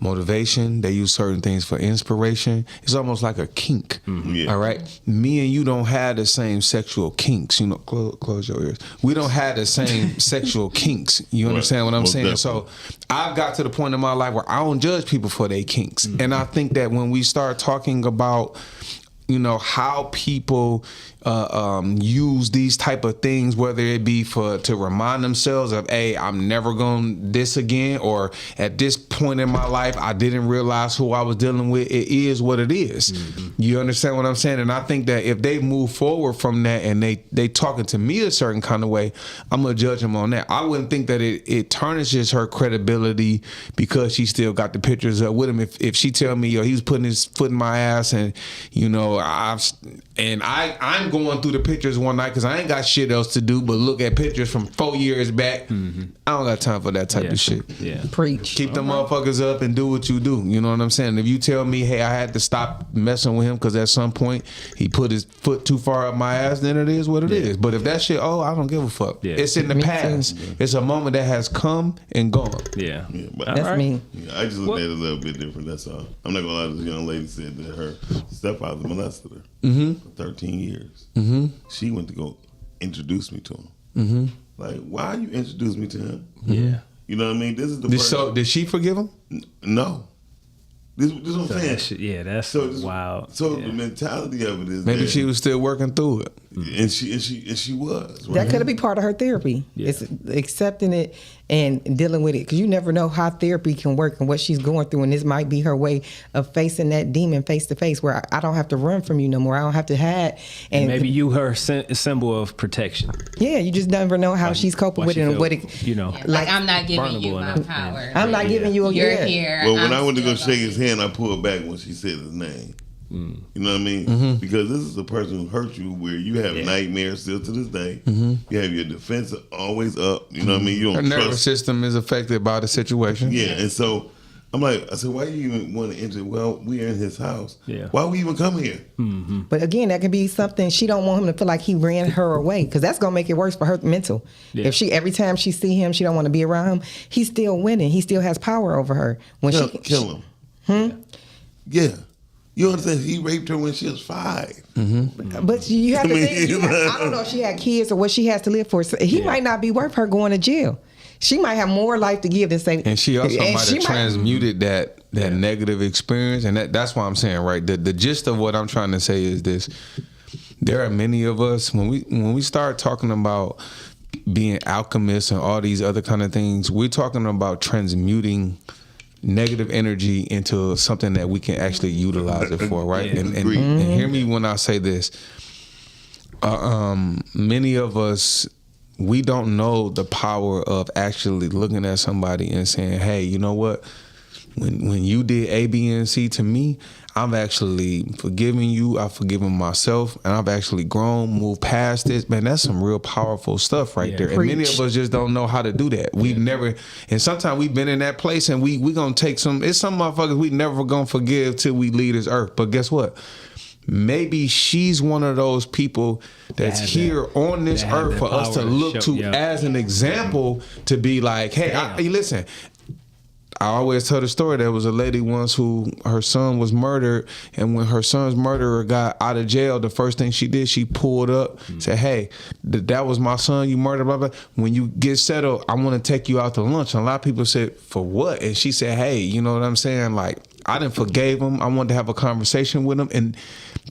motivation. They use certain things for inspiration. It's almost like a kink. All right. Me and you don't have the same sexual kinks. You know, close your ears. We don't have the same sexual kinks. You understand what I'm saying? Definitely. So I've got to the point in my life where I don't judge people for their kinks. And I think that when we start talking about, you know, how people use these type of things, whether it be to remind themselves of, hey, I'm never going this again, or at this point in my life, I didn't realize who I was dealing with. It is what it is. You understand what I'm saying? And I think that if they move forward from that and they talking to me a certain kind of way, I'm going to judge them on that. I wouldn't think that it tarnishes her credibility because she still got the pictures up with him. If she tell me, yo, he was putting his foot in my ass, and, you know, I'm going through the pictures one night because I ain't got shit else to do but look at pictures from 4 years back. I don't got time for that type of shit. Preach. Keep them motherfuckers up and do what you do. You know what I'm saying? If you tell me, hey, I had to stop messing with him because at some point he put his foot too far up my ass, then it is what it is. But if that shit, I don't give a fuck. It's in the past. It's a moment that has come and gone. But that's me. I just look at it a little bit different. That's all. I'm not gonna lie. This young lady said that her stepfather molested her for 13 years. She went to go introduce me to him. Like, why you introduce me to him? You know what I mean? This is the person. So did she forgive him? No. This is what I'm saying. That's wild. So the mentality of it is maybe that she was still working through it. And she was. Right? That could be part of her therapy. It's accepting it and dealing with it, because you never know how therapy can work and what she's going through, and this might be her way of facing that demon face to face, where I don't have to run from you no more. I don't have to hide. And maybe you her symbol of protection. Yeah, you just never know how she's coping with it and what it. You know, like I'm not giving you my power. I'm not giving you a You're here. Well, when I went to go shake his hand, I pulled back when she said his name. You know what I mean? Because this is a person who hurt you, where you have nightmares still to this day. You have your defense always up. You know what I mean? You don't Her nervous system is affected by the situation. And so I'm like, I said, why do you even want to enter? Well, we're in his house. Why we even come here? But again, that could be something she don't want him to feel like he ran her away, because that's gonna make it worse for her mental. If she every time she see him, she don't want to be around him. He's still winning. He still has power over her. When kill him. Yeah. You understand? He raped her when she was 5. But you have to think, I don't know if she had kids or what she has to live for. So he might not be worth her going to jail. She might have more life to give than say. And she also might have transmuted that negative experience. And that's why I'm saying, right, the gist of what I'm trying to say is this. There are many of us, when we start talking about being alchemists and all these other kind of things, we're talking about transmuting negative energy into something that we can actually utilize it for, right? And hear me when I say this. Many of us, we don't know the power of actually looking at somebody and saying, hey, you know what? When you did A, B, and C to me, I've actually forgiven you. I've forgiven myself, and I've actually grown, moved past this. Man, that's some real powerful stuff right there. And many of us just don't know how to do that. We've never, and sometimes we've been in that place, and we gonna take it's some motherfuckers we never gonna forgive till we leave this earth. But guess what? Maybe she's one of those people that's here on this earth for us to look to as an example, to be like, hey, listen. I always tell the story. There was a lady once who her son was murdered, and when her son's murderer got out of jail, the first thing she did, she pulled up, said, hey, that was my son you murdered, blah, blah. When you get settled, I want to take you out to lunch. And a lot of people said, for what? And she said, hey, you know what I'm saying? Like, I didn't forgave him. I wanted to have a conversation with him. And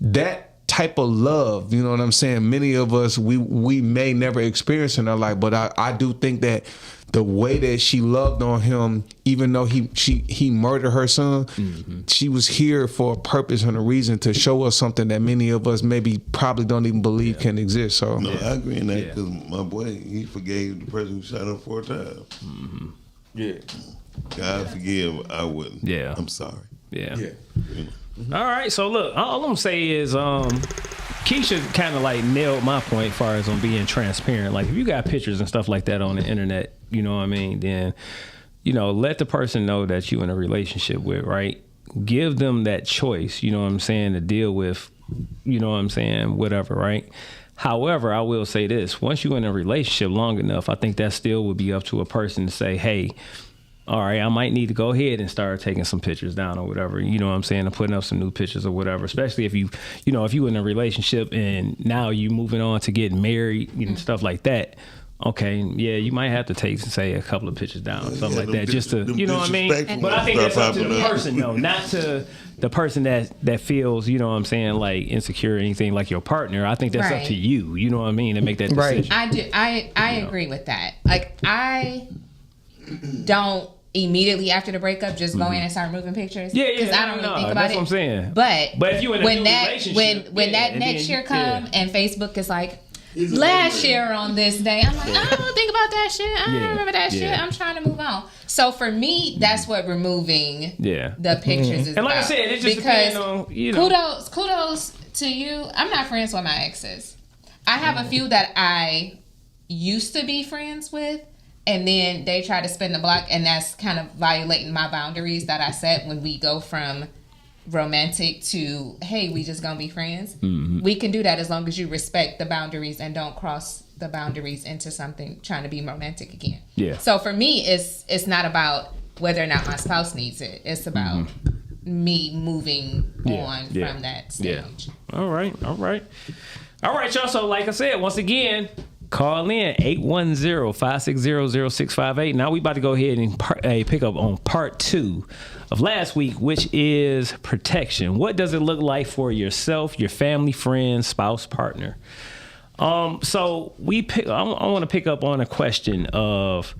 that type of love, you know what I'm saying? Many of us, we may never experience in our life, but I do think that the way that she loved on him, even though he murdered her son, she was here for a purpose and a reason to show us something that many of us probably don't even believe can exist. So no, I agree in that, because my boy, he forgave the person who shot him 4 times. God forgive, I wouldn't. I'm sorry. All right, so look, all I'm gonna say is Keisha kind of like nailed my point as far as on being transparent. Like, if you got pictures and stuff like that on the internet, you know what I mean, then, you know, let the person know that you in a relationship with, right? Give them that choice, you know what I'm saying, to deal with, you know what I'm saying, whatever, right? However, I will say this, once you're in a relationship long enough, I think that still would be up to a person to say, hey, all right, I might need to go ahead and start taking some pictures down or whatever, you know what I'm saying, and putting up some new pictures or whatever, especially if you in a relationship and now you moving on to getting married and stuff like that. Okay, yeah, you might have to take, say, a couple of pictures down, something like that, just to, you know what I mean? But I think that's up to the person, though, not to the person that feels, you know what I'm saying, like insecure or anything, like your partner. I think that's up to you, you know what I mean, to make that decision. I agree with that. Like, I don't immediately after the breakup just go in and start moving pictures. Because I don't really think about that's it. What I'm saying. But if you in a new relationship, when that next year come and Facebook is like, last year on this day, I'm like, I don't think about that shit. I don't remember that shit. I'm trying to move on. So for me, that's what removing the pictures is and like about. I said, it just depends on, you know. Kudos to you. I'm not friends with my exes. I have a few that I used to be friends with, and then they try to spin the block, and that's kind of violating my boundaries that I set when we go from romantic to, hey, we just gonna be friends. We can do that as long as you respect the boundaries and don't cross the boundaries into something trying to be romantic again. So for me, it's not about whether or not my spouse needs it. It's about me moving on from that stage. All right, y'all. So like I said, once again, call in 810-560-0658. Now we about to go ahead and pick up on part 2 of last week, which is protection. What does it look like for yourself, your family, friends, spouse, partner? So I want to pick up on a question of,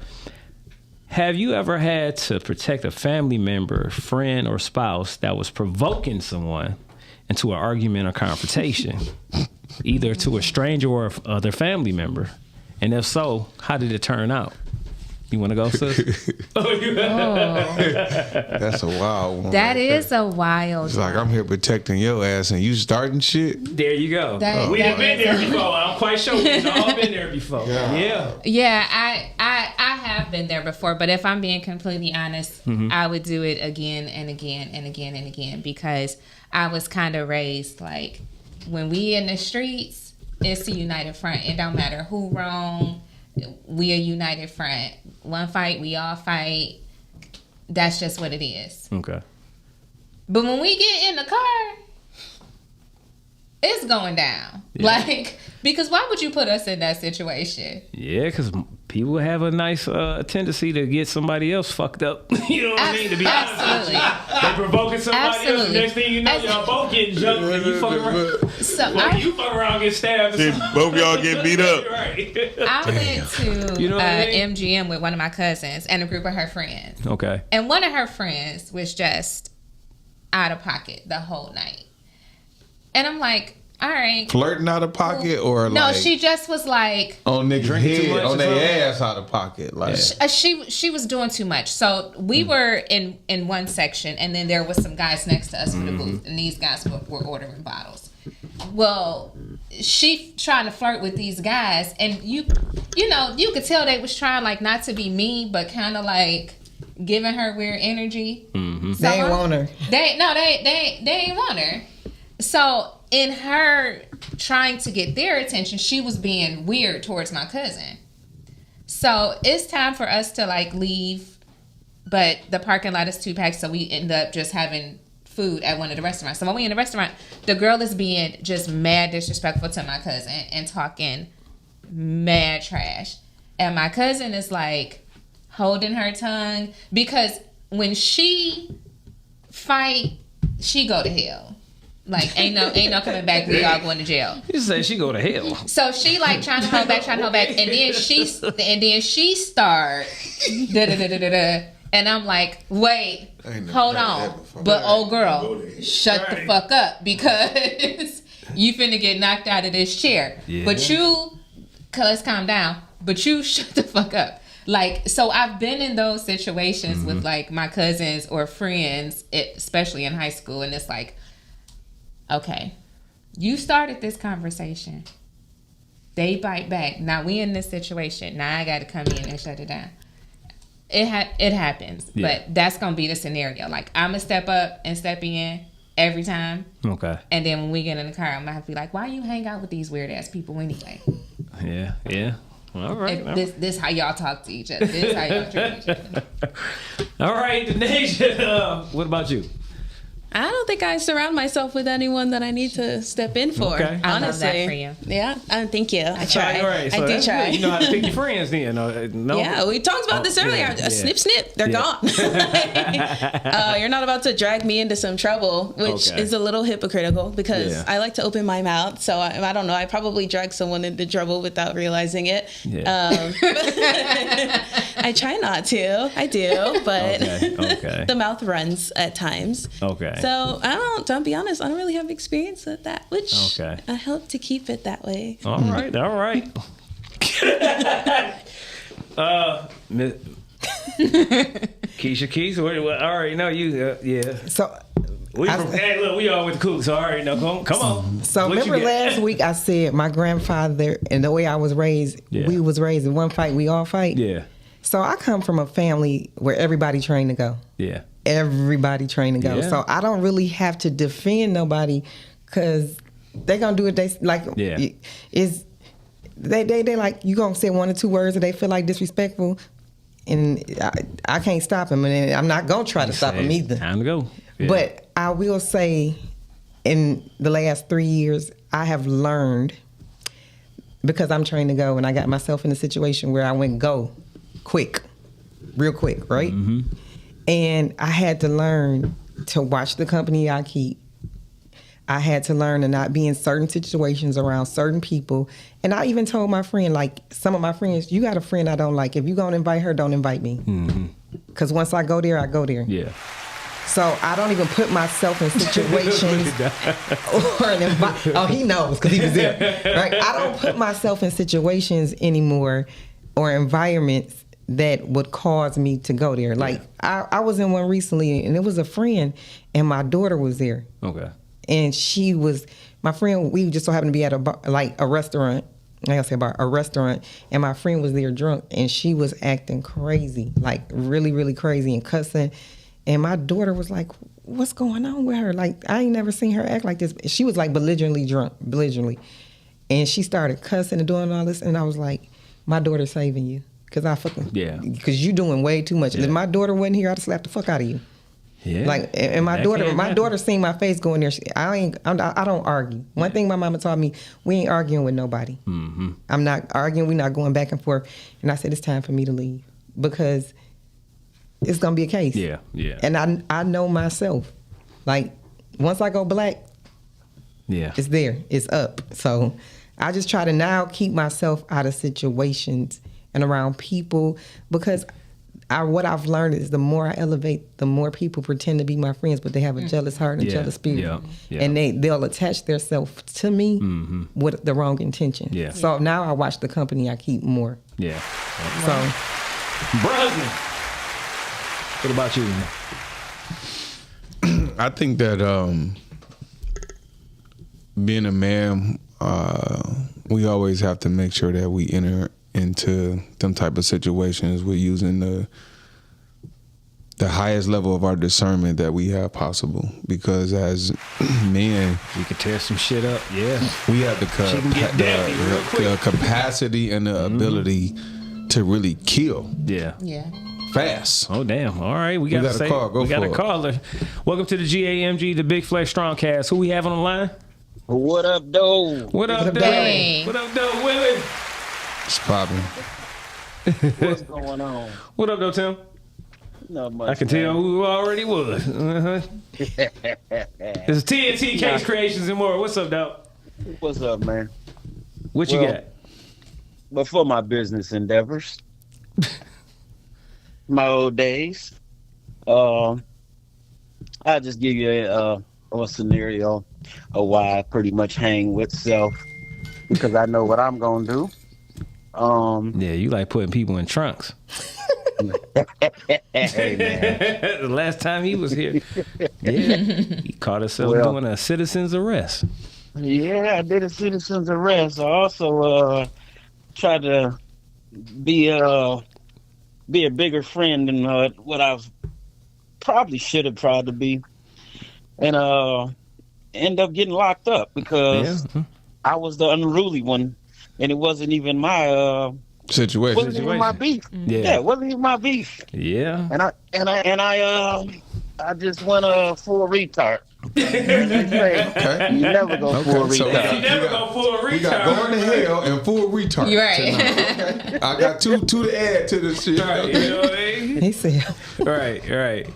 have you ever had to protect a family member, friend, or spouse that was provoking someone into an argument or confrontation, either to a stranger or other family member? And if so, how did it turn out? You want to go, sis? That's a wild one. That is a wild It's like, I'm here protecting your ass and you starting shit? There you go. We've been there before. I'm quite sure we've all been there before. Yeah, I have been there before, but if I'm being completely honest, I would do it again and again and again and again, because I was kind of raised like, when we in the streets, it's a united front. It don't matter who wrong. We a united front. One fight, we all fight. That's just what it is. Okay. But when we get in the car, it's going down. Like, because why would you put us in that situation? Yeah, because people have a nice tendency to get somebody else fucked up. You know what I mean? To be honest, they provoking somebody else. The next thing you know, y'all both getting jumped and you fucking around. So you fuck around, get stabbed. Both y'all get beat up. I went to MGM with one of my cousins and a group of her friends. Okay. And one of her friends was just out of pocket the whole night. And I'm like, all right. Flirting out of pocket or no, like... she just was like... on niggas' head, on their ass out of pocket. Like she was doing too much. So we were in one section, and then there was some guys next to us for the booth, and these guys were ordering bottles. Well, she trying to flirt with these guys, and you could tell they was trying like not to be mean, but kind of like giving her weird energy. So they ain't want her. They ain't want her. So in her trying to get their attention, she was being weird towards my cousin. So it's time for us to like leave, but the parking lot is too packed, so we end up just having food at one of the restaurants. So when we in the restaurant, the girl is being just mad disrespectful to my cousin and talking mad trash. And my cousin is like holding her tongue, because when she fight, she go to hell. Like, ain't no coming back. We all going to jail. You said she go to hell. So she like trying to hold back, and then she start da-da-da-da-da-da. And I'm like, wait, hold on. But old girl, shut the fuck up, because you finna get knocked out of this chair. Yeah. But let's calm down. But you shut the fuck up. Like, so I've been in those situations with like my cousins or friends, especially in high school, and it's like, okay, you started this conversation. They bite back. Now we in this situation. Now I got to come in and shut it down. It happens, but that's gonna be the scenario. Like, I'm gonna step up and step in every time. Okay. And then when we get in the car, I'm gonna have to be like, "Why you hang out with these weird ass people anyway?" Yeah. All right. This how y'all talk to each other. This how y'all treat each other. All right, Denasia, what about you? I don't think I surround myself with anyone that I need to step in for. Okay. Honestly, I love that for you. Yeah, thank you. I try. All right, so I do try. Good. You know how to pick your friends, then? No. Yeah, we talked about this earlier. Yeah. Snip, snip, they're gone. You're not about to drag me into some trouble, which is a little hypocritical because I like to open my mouth. So I don't know. I probably drag someone into trouble without realizing it. Yeah. I try not to. I do, but okay. the mouth runs at times. Okay. So to be honest, I don't really have experience with that, which I hope to keep it that way. All right. Keisha Keys, all right, no, you, yeah. So we all with the cool, so all right, no, come on. So remember last week I said my grandfather and the way I was raised, we was raised in one fight, we all fight. Yeah. So I come from a family where everybody trained to go. Yeah. Everybody trained to go. Yeah. So I don't really have to defend nobody because they gonna do it. They like is they like you gonna say one or two words that they feel like disrespectful, and I can't stop them, and I'm not gonna try to stop them either. Time to go. Yeah. But I will say, in the last 3 years, I have learned because I'm trained to go, and I got myself in a situation where I went go quick, real quick, right? Mm-hmm. And I had to learn to watch the company I keep. I had to learn to not be in certain situations around certain people. And I even told my friend, like some of my friends, you got a friend I don't like. If you're going to invite her, don't invite me. Because once I go there, I go there. Yeah. So I don't even put myself in situations or an oh, he knows because he was there. Right? I don't put myself in situations anymore or environments that would cause me to go there. Like I was in one recently, and it was a friend, and my daughter was there. Okay. And she was my friend. We just so happened to be at a bar, like a restaurant. I gotta say bar, a restaurant, and my friend was there drunk, and she was acting crazy, like really, really crazy and cussing. And my daughter was like, "What's going on with her? Like I ain't never seen her act like this." She was like belligerently drunk, and she started cussing and doing all this, and I was like, "My daughter's saving you." Cause because you doing way too much. If my daughter wasn't here, I'd have slapped the fuck out of you. Yeah. Like, and my daughter seen my face going there. I don't argue. One thing my mama taught me: we ain't arguing with nobody. Mm-hmm. I'm not arguing. We're not going back and forth. And I said it's time for me to leave because it's gonna be a case. Yeah, yeah. And I know myself. Like once I go black, it's there. It's up. So I just try to now keep myself out of situations and around people because what I've learned is the more I elevate, the more people pretend to be my friends, but they have a jealous heart and a jealous spirit. Yeah. And they'll attach themselves to me with the wrong intention. Yeah. So now I watch the company I keep more. Yeah. So, Brosnan, what about you? I think that being a man, we always have to make sure that we enter into them type of situations with using the highest level of our discernment that we have possible, because as men we could tear some shit up. We have the capacity and the ability to really kill fast. Oh damn. All right, we got a call. We got a caller. Welcome to the G.A.M.G, the Big Flex Strongcast. Who we have on the line? What up, though? What up, though? What up, though, Willie? It's popping. What's going on? What up, though, Tim? Not much. I can tell who already was. This is TNT Case Creations and more. What's up, dog? What's up, man? What you got? But for my business endeavors, my old days, I'll just give you a scenario of why I pretty much hang with self, because I know what I'm gonna do. Yeah, you like putting people in trunks. Hey, man. The last time he was here, he caught himself doing a citizen's arrest. Yeah, I did a citizen's arrest. I also tried to be a bigger friend than what I probably should have tried to be, and end up getting locked up because I was the unruly one, and it wasn't even my situation. Wasn't even my beef. Yeah, wasn't even my beef. Yeah. I just went full retard. Okay. You never go full retard. You never go full retard. We got going to hell and full retard. You're right. Okay. I got two to add to this shit. Right, you know what I mean? He said. Right.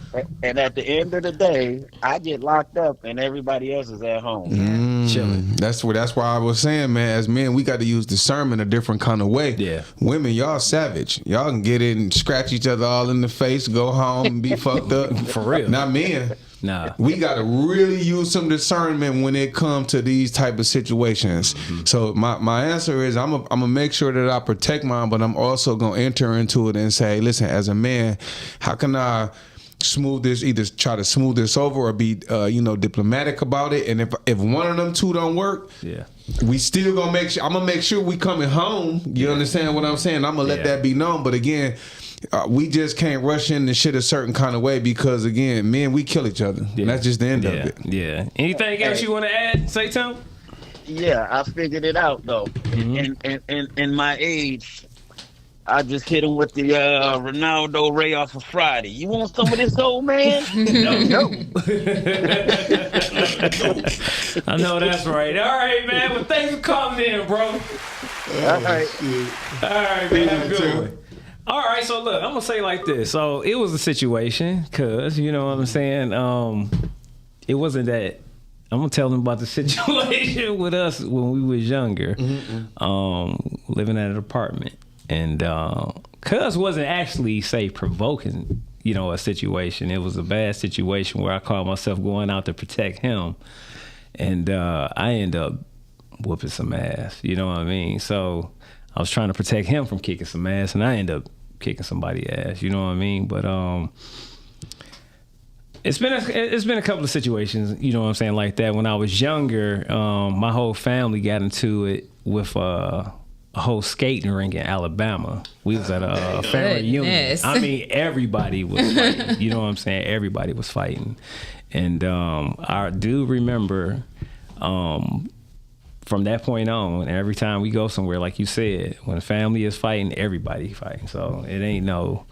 And at the end of the day, I get locked up and everybody else is at home. Chilling. That's why I was saying, man, as men, we got to use discernment a different kind of way. Yeah. Women, y'all savage. Y'all can get in and scratch each other all in the face, go home and be fucked up. For real. Not men. Nah. We got to really use some discernment when it comes to these type of situations. Mm-hmm. So my answer is I'm gonna make sure that I protect mine, but I'm also gonna enter into it and say, listen, as a man, how can I smooth this? Either try to smooth this over or be diplomatic about it. And if one of them two don't work, we still gonna make sure. I'm gonna make sure we coming home. You understand what I'm saying? I'm gonna let that be known. But again, we just can't rush into shit a certain kind of way because, again, men, we kill each other. And that's just the end of it. Yeah. Anything else you want to add, say, Tom? Yeah, I figured it out, though. Mm-hmm. In my age, I just hit him with the Ronaldo Ray off of Friday. You want some of this, old man? No. I know that's right. All right, man. Well, thanks for coming in, bro. All right, man. Have a good one. All right, so look, I'm going to say like this. So it was a situation because, you know what I'm saying, it wasn't that. I'm going to tell them about the situation with us when we was younger, living at an apartment. And cuz wasn't actually, say, provoking, a situation. It was a bad situation where I caught myself going out to protect him. And I ended up whooping some ass, you know what I mean? So I was trying to protect him from kicking some ass, and I ended up kicking somebody's ass. You know what I mean? But it's been a couple of situations. You know what I'm saying, like that. When I was younger, my whole family got into it with a whole skating rink in Alabama. We was at a family reunion. I mean, everybody was fighting. You know what I'm saying? Everybody was fighting, and I do remember. From that point on, every time we go somewhere, like you said, when a family is fighting, everybody fighting. So it ain't no,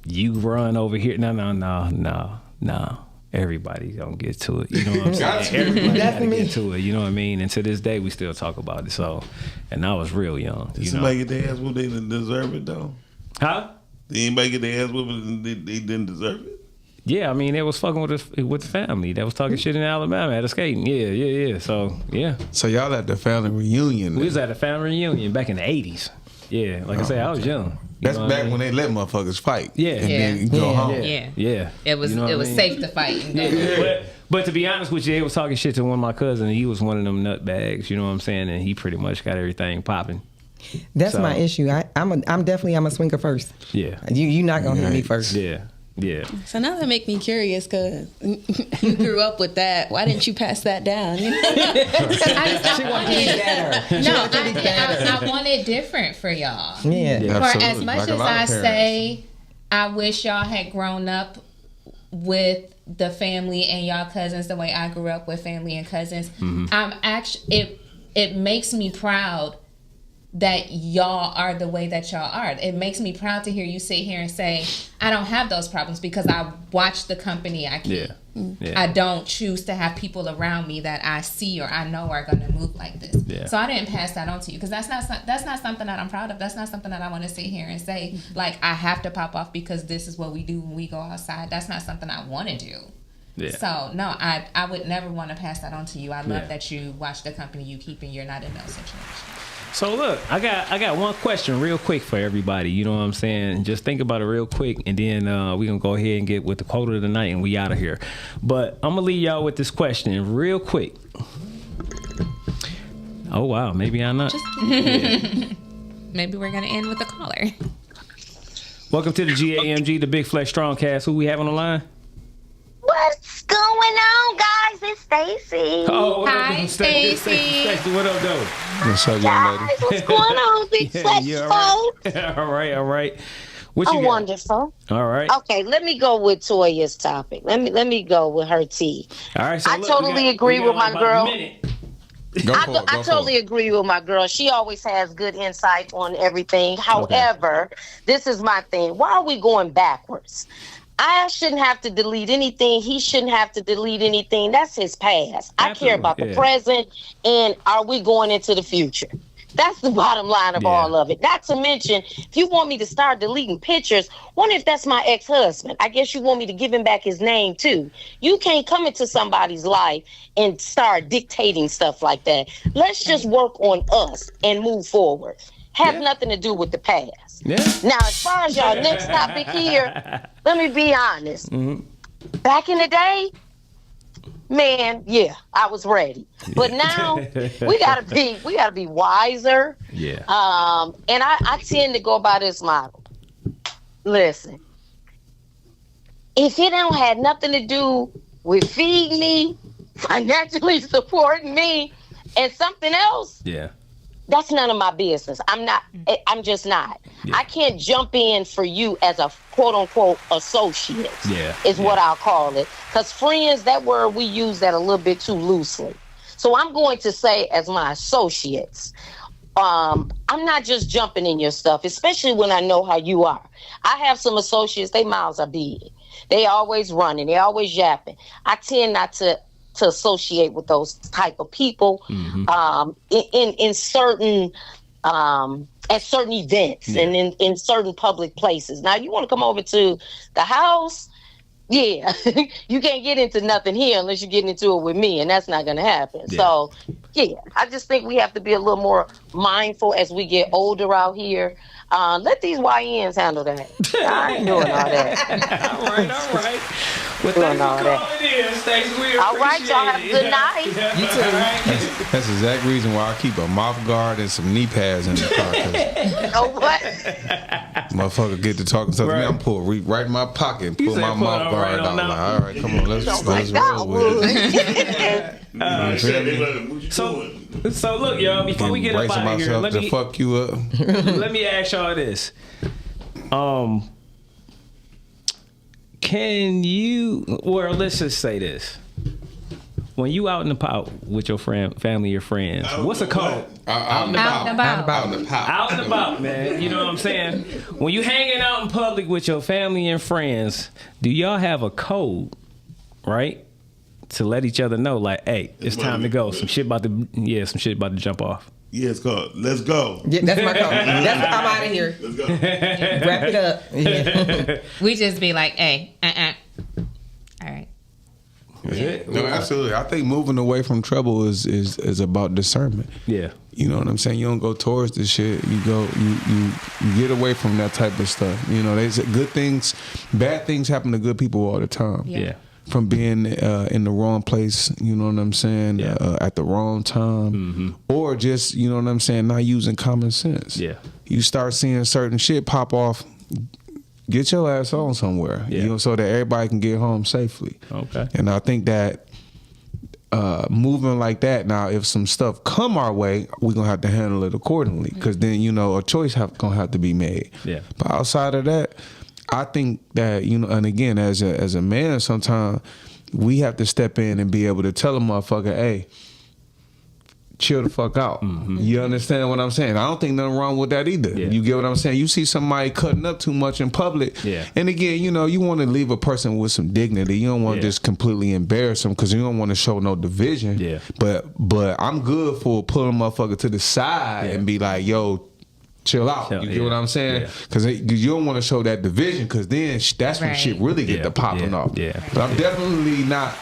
you run over here. No. Everybody gonna get to it. You know what I'm saying? Everybody gotta get to it. You know what I mean? And to this day, we still talk about it. So, and I was real young. Did somebody get their ass whooped? They didn't deserve it though. Huh? Did anybody get their ass whooped and they didn't deserve it? Yeah, I mean, they was fucking with the family. They was talking shit in Alabama at a skating. Yeah. So, yeah. So y'all at the family reunion? We was at a family reunion back in the 80s. Yeah, like I said, I was young. That's back when they let motherfuckers fight. Yeah. And then go home. Yeah. It was safe to fight. But to be honest with you, they was talking shit to one of my cousins. He was one of them nutbags, you know what I'm saying? And he pretty much got everything popping. That's my issue. I'm definitely a swinger first. Yeah. You not gonna hit me first. Yeah. So now that make me curious because you grew up with that. Why didn't you pass that down? She want to be better. I want it different for y'all. Yeah. For as much as I say, I wish y'all had grown up with the family and y'all cousins the way I grew up with family and cousins. Mm-hmm. It makes me proud that y'all are the way that y'all are. It makes me proud to hear you sit here and say, I don't have those problems because I watch the company I keep. Yeah. I don't choose to have people around me that I see or I know are going to move like this. Yeah. So I didn't pass that on to you because that's not something that I'm proud of. That's not something that I want to sit here and say, like, I have to pop off because this is what we do when we go outside. That's not something I want to do. Yeah. So, no, I would never want to pass that on to you. I love that you watch the company you keep and you're not in those situations. So look, I got one question real quick for everybody. You know what I'm saying? Just think about it real quick, and then we're going to go ahead and get with the quote of the night, and we out of here. But I'm going to leave y'all with this question real quick. Oh, wow. Maybe I'm not. Maybe we're going to end with a caller. Welcome to the G.A.M.G, the Big Flex Strongcast. Who we have on the line? What's going on, guys? It's Stacy. Oh, hi, Stacy. What up, though? What's up, young lady? What's going on, Big Flex? All right. What you got? Wonderful. All right. Okay, let me go with Toya's topic. Let me go with her tea. All right. So I totally agree with my girl. I totally agree with my girl. She always has good insight on everything. However, this is my thing. Why are we going backwards? I shouldn't have to delete anything. He shouldn't have to delete anything. That's his past. Absolutely. I care about the present, and are we going into the future? That's the bottom line of all of it. Not to mention, if you want me to start deleting pictures, wonder if that's my ex-husband. I guess you want me to give him back his name too. You can't come into somebody's life and start dictating stuff like that. Let's just work on us and move forward. Have nothing to do with the past. Yeah. Now, as far as y'all next topic here, let me be honest. Mm-hmm. Back in the day, man, I was ready. But now we gotta be wiser. Yeah. And I tend to go by this model. Listen, if it don't have nothing to do with feeding me, financially supporting me, and something else, that's none of my business. I'm just not. Yeah. I can't jump in for you as a quote unquote associate. Is what I'll call it. Because friends, that word, we use that a little bit too loosely. So I'm going to say as my associates, I'm not just jumping in your stuff, especially when I know how you are. I have some associates, their mouths are big. They always running, they always yapping. I tend not to associate with those type of people in certain at certain events and in certain public places. Now, you want to come over to the house, you can't get into nothing here unless you get into it with me, and that's not going to happen. So, I just think we have to be a little more mindful as we get older out here. Let these YNs handle that. I ain't doing all that. All right. Well, thanks for calling in, Stacey. We all right, y'all have a good night. You too. That's the exact reason why I keep a mouth guard and some knee pads in the car. You know what? Motherfucker get to talking stuff to me, I'm pull right in my pocket and pull my mouth guard out. Like, all right, come on, let's roll with it. So look, y'all, before we get up out of here, let me fuck you up. Let me ask y'all this. Can you, or let's just say this. When you out and about with your family, your friends, what's it called? Out and about, man. You know what I'm saying? When you hanging out in public with your family and friends, do y'all have a code, right? To let each other know, like, hey, it's time to go. Some shit about to jump off. Yeah, it's called Let's Go. Yeah, that's my code. I'm out of here. Let's go. Wrap it up. Yeah. We just be like, hey, all right. No, absolutely. I think moving away from trouble is about discernment. Yeah. You know what I'm saying? You don't go towards this shit. You go, you get away from that type of stuff. You know, there's good things, bad things happen to good people all the time. Yeah. From being in the wrong place, you know what I'm saying, at the wrong time, or just, you know what I'm saying, not using common sense. Yeah. You start seeing certain shit pop off, get your ass on somewhere, you know, so that everybody can get home safely. Okay. And I think that moving like that, now if some stuff come our way, we're going to have to handle it accordingly, because then, you know, a choice going to have to be made. Yeah. But outside of that, I think that, you know, and again, as a man, sometimes we have to step in and be able to tell a motherfucker, hey, chill the fuck out. You understand what I'm saying? I don't think nothing wrong with that either. You get what I'm saying? You see somebody cutting up too much in public, and again, you know, you want to leave a person with some dignity. You don't want to just completely embarrass them, because you don't want to show no division. But I'm good for pulling a motherfucker to the side and be like, yo, chill out. You get what I'm saying? Because you don't want to show that division, because then that's when shit really get to popping off. But I'm definitely not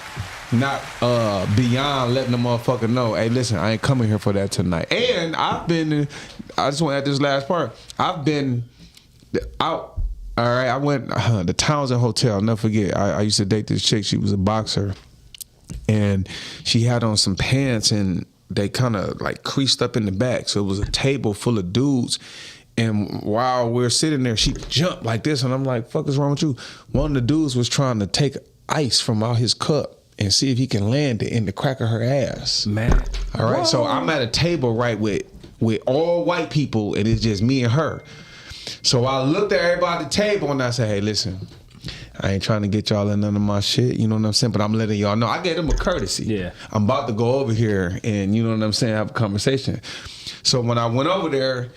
beyond letting the motherfucker know, hey, listen, I ain't coming here for that tonight. And I just want to add this last part. I've been out. All right, I went the Townsend Hotel. I'll never forget. I used to date this chick. She was a boxer, and she had on some pants, and they kind of like creased up in the back. So it was a table full of dudes. And while we're sitting there, she jumped like this. And I'm like, fuck is wrong with you? One of the dudes was trying to take ice from out his cup and see if he can land it in the crack of her ass. Man. All right. Whoa. So I'm at a table, right, with all white people, and it's just me and her. So I looked at everybody at the table and I said, hey, listen, I ain't trying to get y'all in none of my shit. You know what I'm saying? But I'm letting y'all know. I gave them a courtesy. Yeah. I'm about to go over here and, you know what I'm saying, have a conversation. So when I went over there,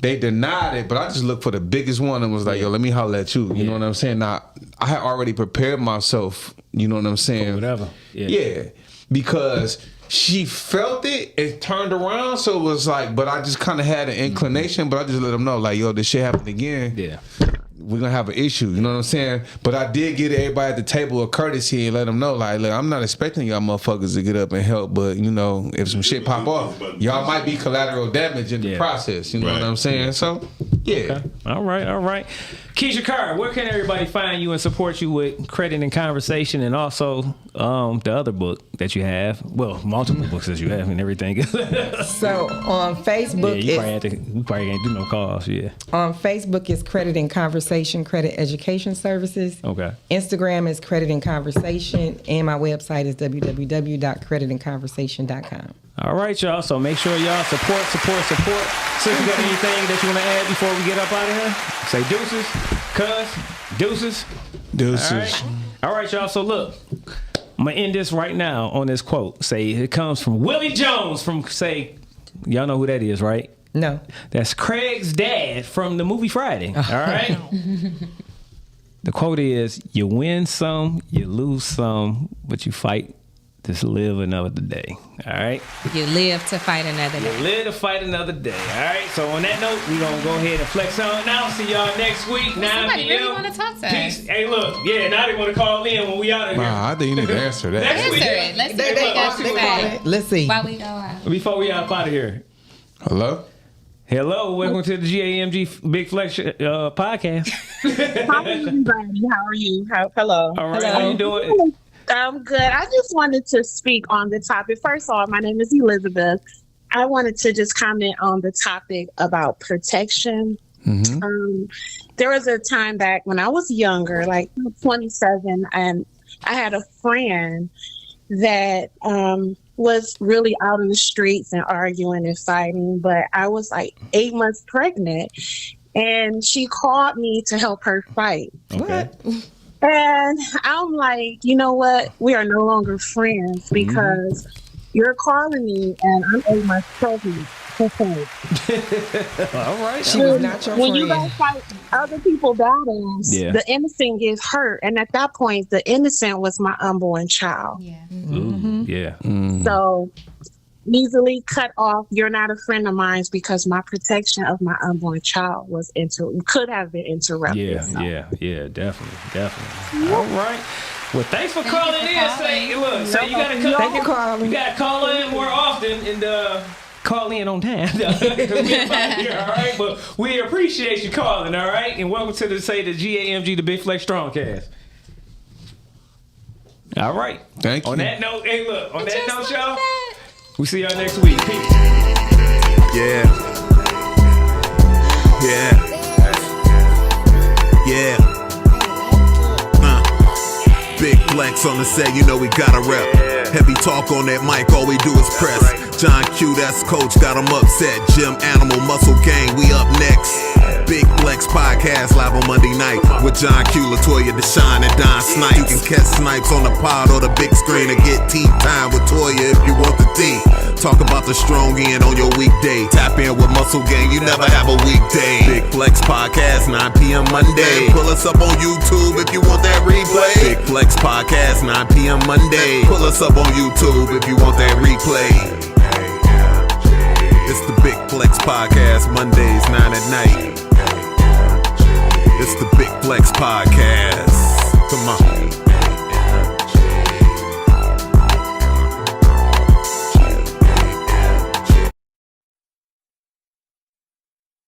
they denied it, but I just looked for the biggest one and was like, yo, let me holler at you. You know what I'm saying? Now, I had already prepared myself, you know what I'm saying? For whatever. Yeah. Because she felt it, it turned around, so it was like, but I just kind of had an inclination, but I just let them know, like, yo, this shit happened again. Yeah. We're gonna have an issue, you know what I'm saying? But I did give everybody at the table a courtesy and let them know, like, look, I'm not expecting y'all motherfuckers to get up and help, but you know, if some shit pop off, y'all might be collateral damage in the process. You know what I'm saying? So, yeah. Okay. All right. Keisha Carr, where can everybody find you and support you with Credit and Conversation, and also the other book that you have? Well, multiple books that you have and everything. So on Facebook, you probably can't do no calls. Yeah. On Facebook is Credit and Conversation, Credit Education Services. Okay. Instagram is Credit and Conversation, and my website is www.creditandconversation.com. All right, y'all. So make sure y'all support. So if you got anything that you want to add before we get up out of here, say deuces, deuces. All right, y'all. So look, I'm going to end this right now on this quote. Say it comes from Willie Jones from, y'all know who that is, right? No. That's Craig's dad from the movie Friday. All right? The quote is, you win some, you lose some, but you fight to live another day. All right? You live to fight another day. You live to fight another day. All right? So on that note, we're going to go ahead and flex on now. See y'all next week, 9 Somebody p.m. really want to talk to Peace. us. Hey, look. Yeah, now they want to call in when we out of here. Nah, I think you need to answer that. Answer it. Let's see what they got to say. Let's see. While we go out. Before we out of here. Hello? Welcome to the G.A.M.G. Big Flex podcast. Hi, everybody. How are you? Hello. All right. How you doing? I'm good. I just wanted to speak on the topic. First of all, my name is Elizabeth. I wanted to just comment on the topic about protection. Mm-hmm. There was a time back when I was younger, like 27, and I had a friend that was really out in the streets and arguing and fighting, but I was like 8 months pregnant, and she called me to help her fight. Okay. And I'm like, you know what? We are no longer friends because you're calling me and I'm 8 months pregnant. All right. She was not your when friend. You guys fight other people's battles, the innocent gets hurt. And at that point, the innocent was my unborn child. Yeah. Ooh, yeah. So easily cut off. You're not a friend of mine because my protection of my unborn child could have been interrupted. Yeah, definitely. All right. Well, thanks for calling in. You gotta call in more often and call in on time. Here, all right? But we appreciate you calling, all right? And welcome to the G.A.M.G. the Big Flex Strongcast. All right. Thank you. On that note, y'all, we see y'all next week. Peace. Yeah. Big flex on the set, you know we gotta rep. Heavy talk on that mic, all we do is press. John Q, that's coach, got him upset. Gym, Animal, Muscle Gang, we up next. Big Flex Podcast live on Monday night with John Q, Latoya, Deshaun, and Don Snipes. You can catch Snipes on the pod or the big screen or get tea time with Toya if you want the tea. Talk about the strong end on your weekday. Tap in with Muscle Gang, you never have a weekday. Big Flex Podcast, 9 p.m. Monday. Pull us up on YouTube if you want that replay. Big Flex Podcast, 9 p.m. Monday. Pull us up on YouTube if you want that replay. It's the Big Flex Podcast, Mondays, 9 at night. It's the Big Flex Podcast.